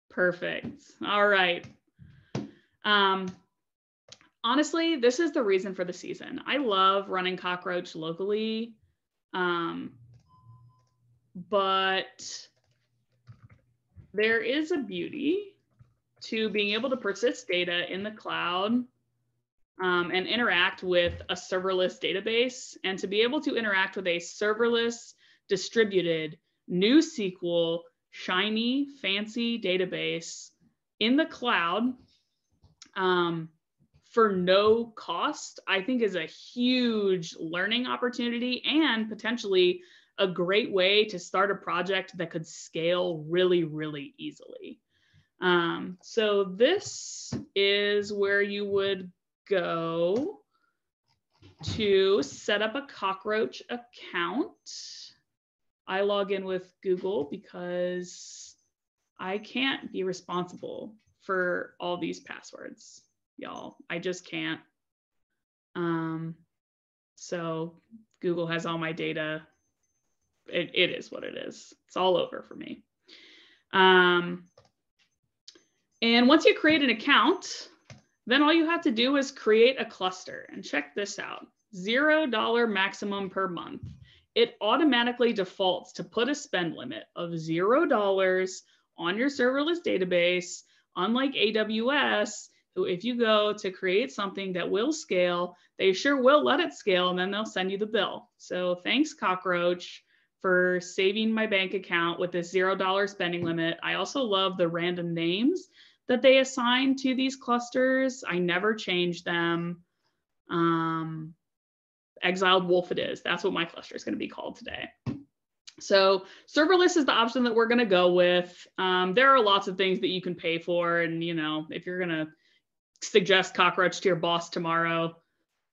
Perfect. All right. Honestly, this is the reason for the season. I love running Cockroach locally, but there is a beauty to being able to persist data in the cloud and interact with a serverless database, and to be able to interact with a serverless, distributed, new SQL, shiny, fancy database in the cloud for no cost, I think is a huge learning opportunity and potentially a great way to start a project that could scale really, really easily. So this is where you would go to set up a Cockroach account. I log in with Google because I can't be responsible for all these passwords, y'all. I just can't. So Google has all my data. It is what it is. It's all over for me. And once you create an account, then all you have to do is create a cluster. And check this out, $0 maximum per month. It automatically defaults to put a spend limit of $0 on your serverless database, unlike AWS, who if you go to create something that will scale, they sure will let it scale and then they'll send you the bill. So thanks, Cockroach, for saving my bank account with this $0 spending limit. I also love the random names that they assign to these clusters. I never change them. Exiled Wolf it is. That's what my cluster is going to be called today. So serverless is the option that we're going to go with. There are lots of things that you can pay for. And, you know, if you're going to suggest Cockroach to your boss tomorrow,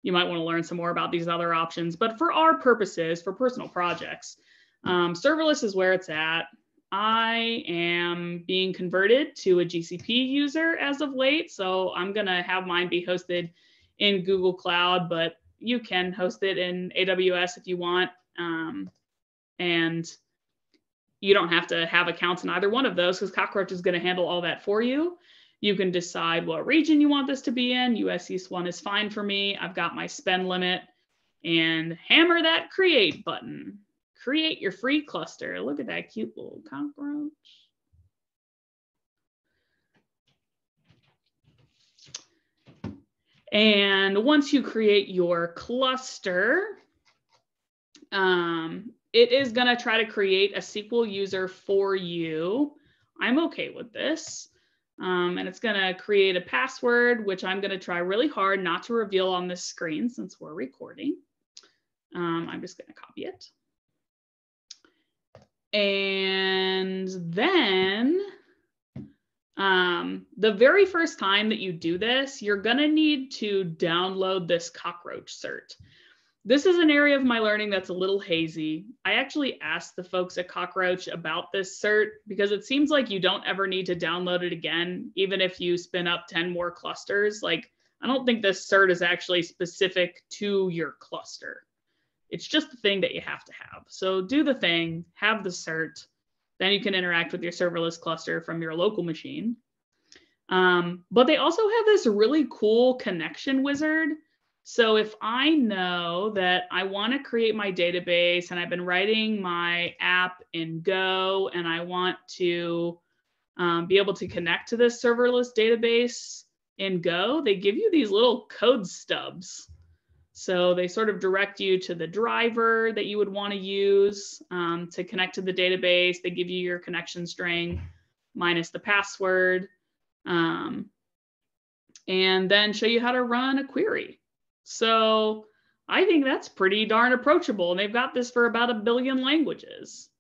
you might want to learn some more about these other options. But for our purposes, for personal projects, serverless is where it's at. I am being converted to a GCP user as of late. So I'm going to have mine be hosted in Google Cloud, but you can host it in AWS if you want. And you don't have to have accounts in either one of those because Cockroach is going to handle all that for you. You can decide what region you want this to be in. US East 1 is fine for me. I've got my spend limit, and hammer that create button. Create your free cluster. Look at that cute little cockroach. And once you create your cluster, it is going to try to create a SQL user for you. I'm okay with this. And it's going to create a password, which I'm going to try really hard not to reveal on this screen since we're recording. I'm just going to copy it. And then the very first time that you do this, you're going to need to download this Cockroach cert. This is an area of my learning that's a little hazy. I actually asked the folks at Cockroach about this cert because it seems like you don't ever need to download it again, even if you spin up 10 more clusters. Like, I don't think this cert is actually specific to your cluster. It's just the thing that you have to have. So do the thing, have the cert, then you can interact with your serverless cluster from your local machine. But they also have this really cool connection wizard. So if I know that I want to create my database and I've been writing my app in Go and I want to be able to connect to this serverless database in Go, they give you these little code stubs. So they sort of direct you to the driver that you would want to use to connect to the database. They give you your connection string minus the password, and then show you how to run a query. So I think that's pretty darn approachable. And they've got this for about 1 billion languages.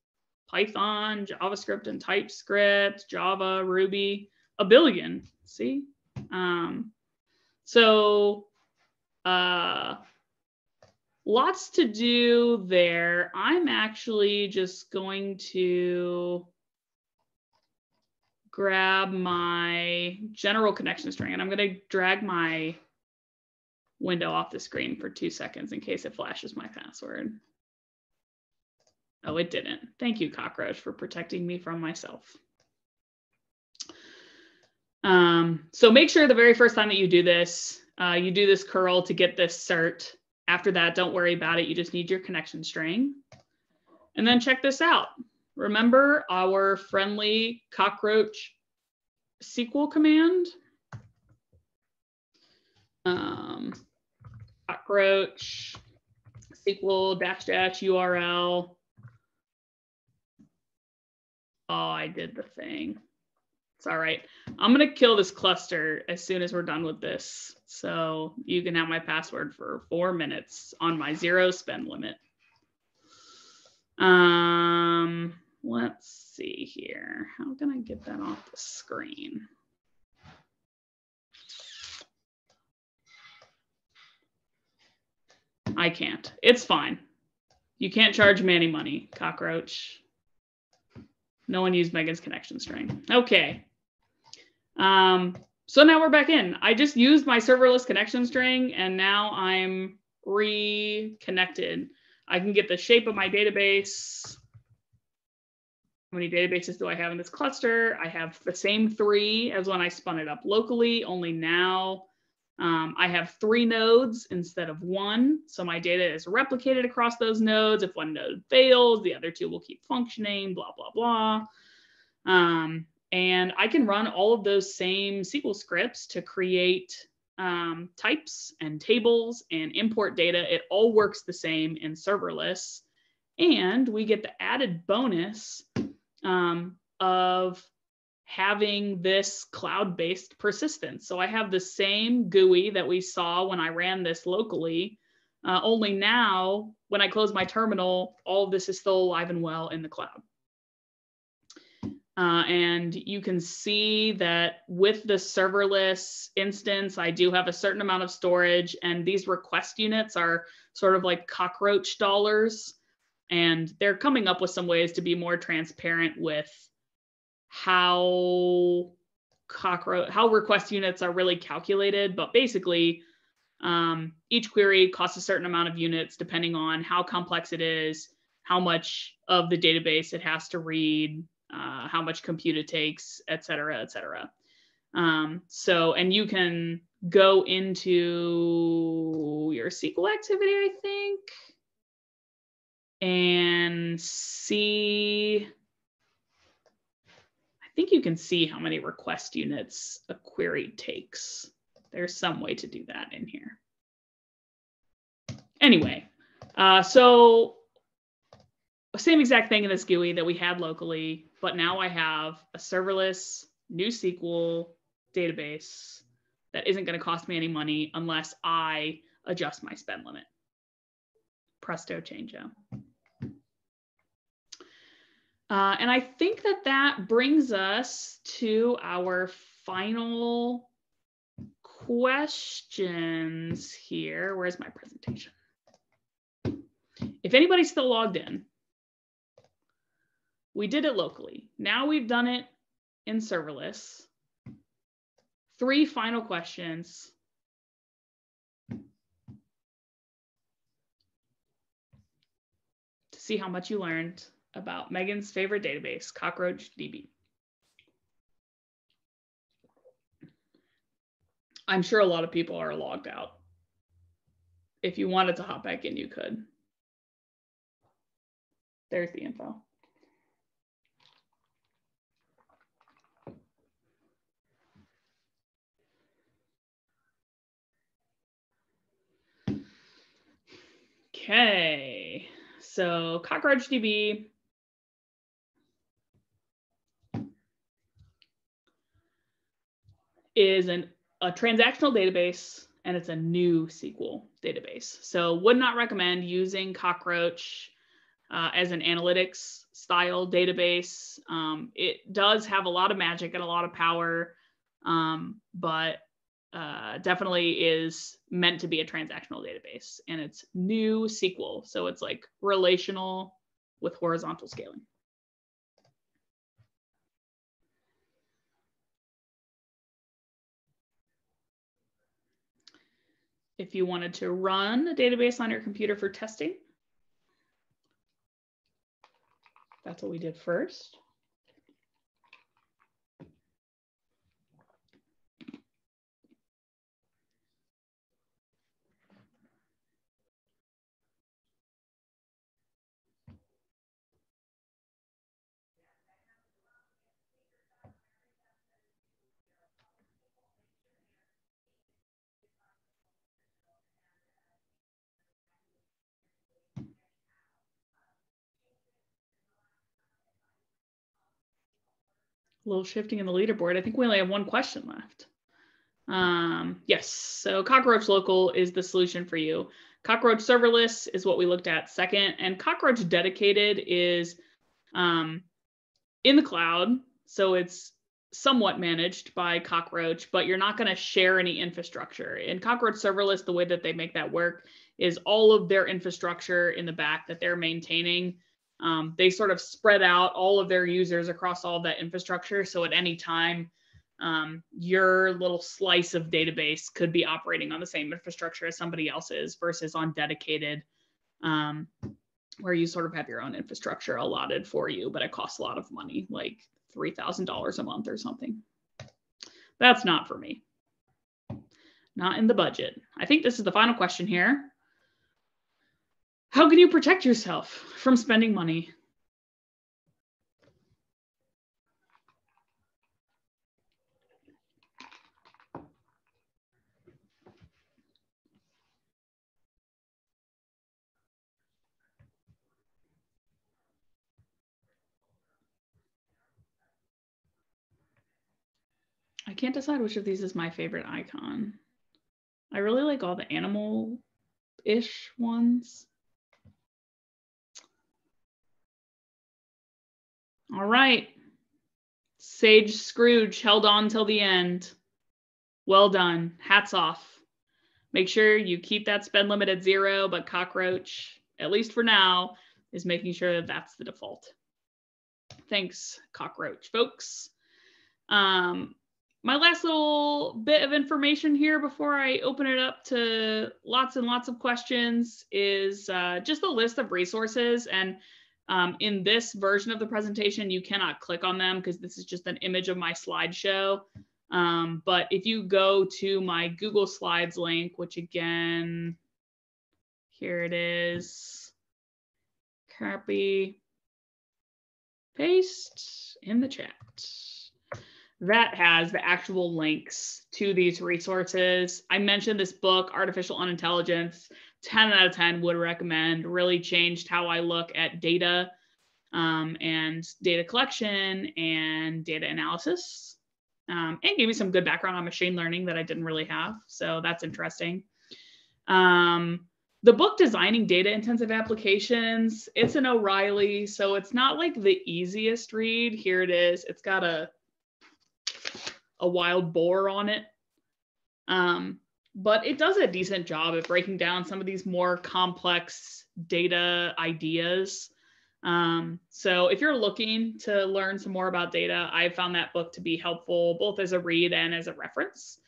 Python, JavaScript, and TypeScript, Java, Ruby, 1 billion, see? Lots to do there. I'm actually just going to grab my general connection string and I'm going to drag my window off the screen for 2 seconds in case it flashes my password. Oh, it didn't. Thank you, Cockroach, for protecting me from myself. So make sure the very first time that you do this curl to get this cert. After that, don't worry about it. You just need your connection string. And then check this out. Remember our friendly Cockroach SQL command? Cockroach SQL -- URL. Oh, I did the thing. It's all right. I'm going to kill this cluster as soon as we're done with this. So you can have my password for 4 minutes on my 0 spend limit. Let's see here. How can I get that off the screen? I can't. It's fine. You can't charge me any money, Cockroach. No one used Megan's connection string. Okay. So now we're back in. I just used my serverless connection string and now I'm reconnected. I can get the shape of my database. How many databases do I have in this cluster? I have the same 3 as when I spun it up locally, only now I have 3 nodes instead of 1. So my data is replicated across those nodes. If one node fails, the other 2 will keep functioning, blah, blah, blah. And I can run all of those same SQL scripts to create types and tables and import data. It all works the same in serverless. And we get the added bonus of having this cloud-based persistence. So I have the same GUI that we saw when I ran this locally, only now when I close my terminal, all of this is still alive and well in the cloud. And you can see that with the serverless instance, I do have a certain amount of storage, and these request units are sort of like cockroach dollars. And they're coming up with some ways to be more transparent with how request units are really calculated. But basically, each query costs a certain amount of units depending on how complex it is, how much of the database it has to read, how much compute it takes, et cetera, et cetera. So, and you can go into your SQL activity, I think, and see, I think you can see how many request units a query takes. There's some way to do that in here. Anyway, so same exact thing in this GUI that we had locally, but now I have a serverless new SQL database that isn't going to cost me any money unless I adjust my spend limit. Presto changeo. And I think that that brings us to our final questions here. Where's my presentation? If anybody's still logged in, we did it locally. Now we've done it in serverless. 3 final questions. To see how much you learned about Megan's favorite database, Cockroach DB. I'm sure a lot of people are logged out. If you wanted to hop back in, you could. There's the info. Okay, so Cockroach DB is a transactional database, and it's a new SQL database. So would not recommend using Cockroach as an analytics style database. It does have a lot of magic and a lot of power, but definitely is meant to be a transactional database, and it's new SQL. So it's like relational with horizontal scaling. If you wanted to run a database on your computer for testing, that's what we did first. A little shifting in the leaderboard. I think we only have 1 question left. Yes, so Cockroach Local is the solution for you. Cockroach Serverless is what we looked at second, and Cockroach Dedicated is in the cloud. So it's somewhat managed by Cockroach, but you're not going to share any infrastructure. In Cockroach Serverless, the way that they make that work is all of their infrastructure in the back that they're maintaining. They sort of spread out all of their users across all of that infrastructure. So at any time, your little slice of database could be operating on the same infrastructure as somebody else's versus on dedicated, where you sort of have your own infrastructure allotted for you, but it costs a lot of money, like $3,000 a month or something. That's not for me. Not in the budget. I think this is the final question here. How can you protect yourself from spending money? I can't decide which of these is my favorite icon. I really like all the animal-ish ones. All right. Sage Scrooge held on till the end. Well done. Hats off. Make sure you keep that spend limit at 0, but Cockroach, at least for now, is making sure that that's the default. Thanks, Cockroach folks. My last little bit of information here before I open it up to lots and lots of questions is just a list of resources. And in this version of the presentation, you cannot click on them because this is just an image of my slideshow. But if you go to my Google Slides link, which again, here it is, copy, paste in the chat. That has the actual links to these resources. I mentioned this book, Artificial Unintelligence, 10 out of 10 would recommend. Really changed how I look at data and data collection and data analysis, and gave me some good background on machine learning that I didn't really have. So that's interesting. The book, Designing Data Intensive Applications, it's an O'Reilly, so it's not like the easiest read. Here it is. It's got a wild boar on it. But it does a decent job at breaking down some of these more complex data ideas. So if you're looking to learn some more about data, I found that book to be helpful, both as a read and as a reference.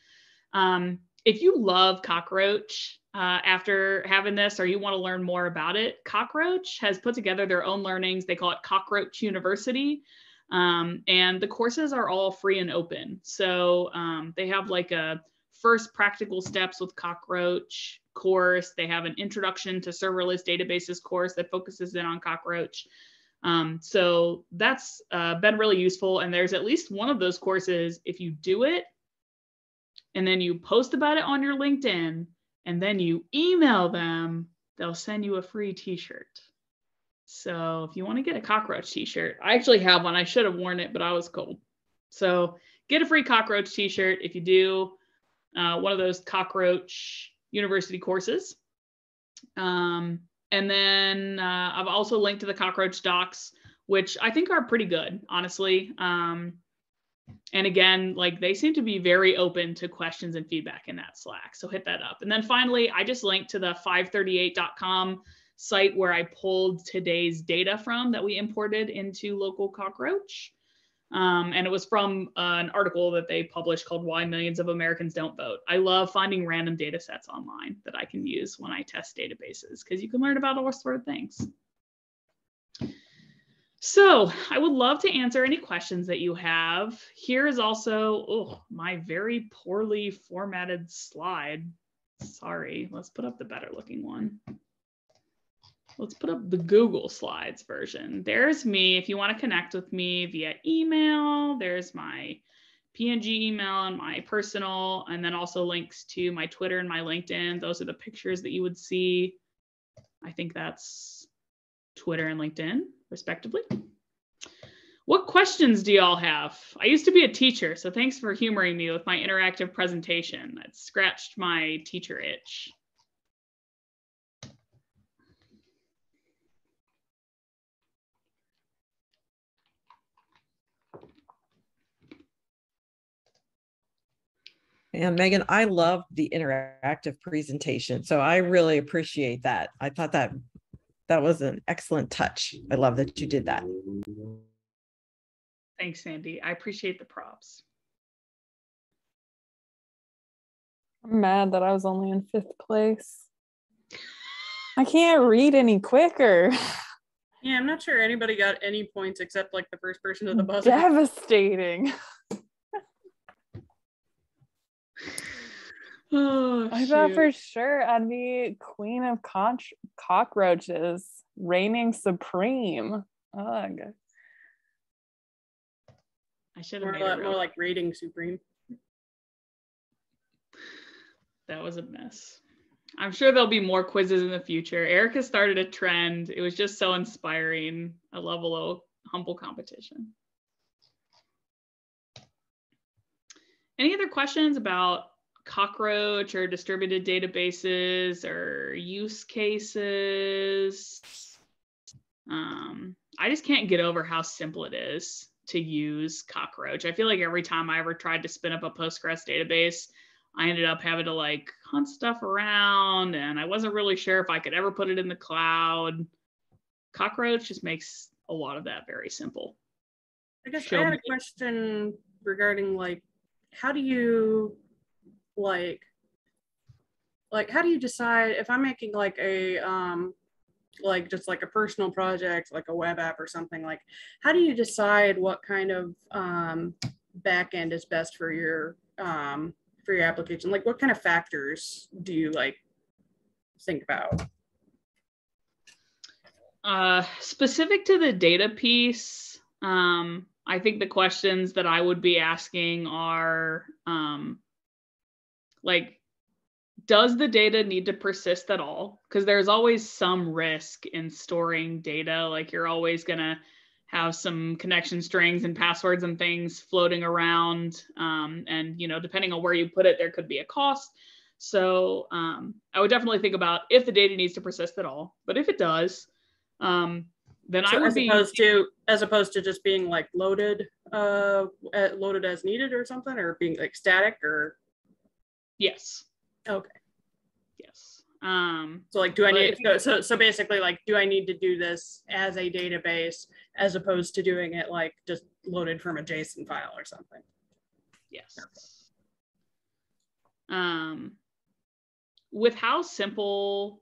If you love Cockroach after having this, or you want to learn more about it, Cockroach has put together their own learnings. They call it Cockroach University. And the courses are all free and open. So they have like a first practical steps with Cockroach course. They have an introduction to serverless databases course that focuses in on Cockroach. So that's been really useful. And there's at least one of those courses, if you do it, and then you post about it on your LinkedIn, and then you email them, they'll send you a free t-shirt. So if you want to get a Cockroach t-shirt, I actually have one. I should have worn it, but I was cold. So get a free Cockroach t-shirt if you do one of those Cockroach University courses. And then I've also linked to the Cockroach docs, which I think are pretty good, honestly. And again, like they seem to be very open to questions and feedback in that Slack. So hit that up. And then finally, I just linked to the 538.com site where I pulled today's data from that we imported into local Cockroach. And it was from an article that they published called Why Millions of Americans Don't Vote. I love finding random data sets online that I can use when I test databases because you can learn about all sorts of things. So I would love to answer any questions that you have. Here is also my very poorly formatted slide. Sorry, let's put up the better looking one. Let's put up the Google Slides version. There's me. If you want to connect with me via email, there's my PNG email and my personal, and then also links to my Twitter and my LinkedIn. Those are the pictures that you would see. I think that's Twitter and LinkedIn, respectively. What questions do y'all have? I used to be a teacher, so thanks for humoring me with my interactive presentation. That scratched my teacher itch. And Megan, I loved the interactive presentation. So I really appreciate that. I thought that was an excellent touch. I love that you did that. Thanks, Sandy. I appreciate the props. I'm mad that I was only in 5th place. I can't read any quicker. Yeah, I'm not sure anybody got any points except like the first person to the buzzer. Devastating. Oh, I thought for sure I'd be queen of cockroaches, reigning supreme. Ugh. I should have More like rating supreme. That was a mess. I'm sure there'll be more quizzes in the future. Erica started a trend. It was just so inspiring. I love a little humble competition. Any other questions about Cockroach or distributed databases or use cases? I just can't get over how simple it is to use Cockroach. I feel like every time I ever tried to spin up a Postgres database, I ended up having to like hunt stuff around, and I wasn't really sure if I could ever put it in the cloud. Cockroach just makes a lot of that very simple. I guess I had a question regarding how do you how do you decide if I'm making just like a personal project, like a web app or something, how do you decide what kind of backend is best for your application? Like, what kind of factors do you think about? Specific to the data piece, I think the questions that I would be asking are does the data need to persist at all? Because there's always some risk in storing data. Like, you're always gonna have some connection strings and passwords and things floating around. And, depending on where you put it, there could be a cost. So I would definitely think about if the data needs to persist at all. But if it does, then I would as opposed to just being loaded as needed or something, or being static or. Yes. Okay. Yes. So do I need so basically do I need to do this as a database as opposed to doing it just loaded from a JSON file or something? Yes. Okay. With how simple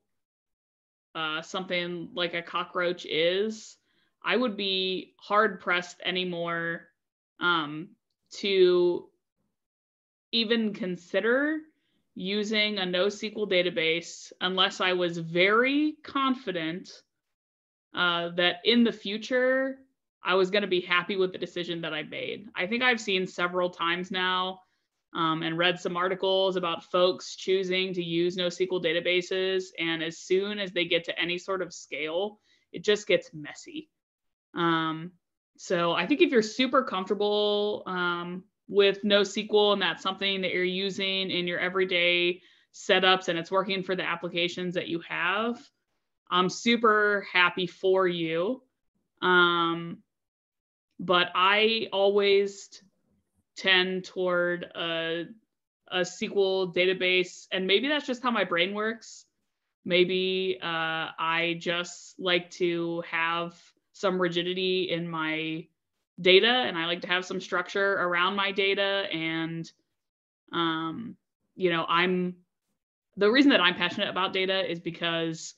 something like a Cockroach is, I would be hard pressed anymore to even consider using a NoSQL database unless I was very confident that in the future I was going to be happy with the decision that I made. I think I've seen several times now and read some articles about folks choosing to use NoSQL databases, and as soon as they get to any sort of scale, it just gets messy. So I think if you're super comfortable with NoSQL and that's something that you're using in your everyday setups and it's working for the applications that you have, I'm super happy for you. But I always tend toward a SQL database, and maybe that's just how my brain works. Maybe I just like to have some rigidity in my data, and I like to have some structure around my data. And the reason that I'm passionate about data is because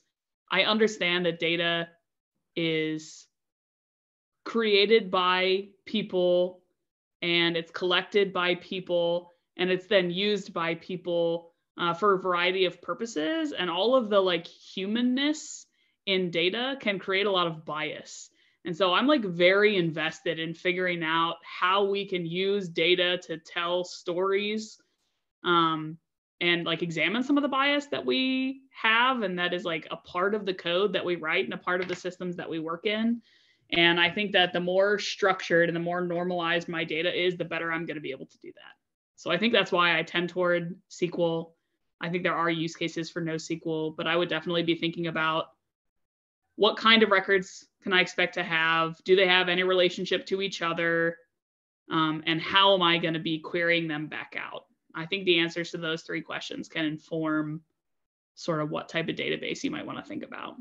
I understand that data is created by people and it's collected by people and it's then used by people for a variety of purposes, and all of the humanness in data can create a lot of bias. And so I'm very invested in figuring out how we can use data to tell stories and examine some of the bias that we have, and that is a part of the code that we write and a part of the systems that we work in. And I think that the more structured and the more normalized my data is, the better I'm going to be able to do that. So I think that's why I tend toward SQL. I think there are use cases for NoSQL, but I would definitely be thinking about what kind of records can I expect to have? Do they have any relationship to each other? And how am I going to be querying them back out? I think the answers to those 3 questions can inform sort of what type of database you might want to think about.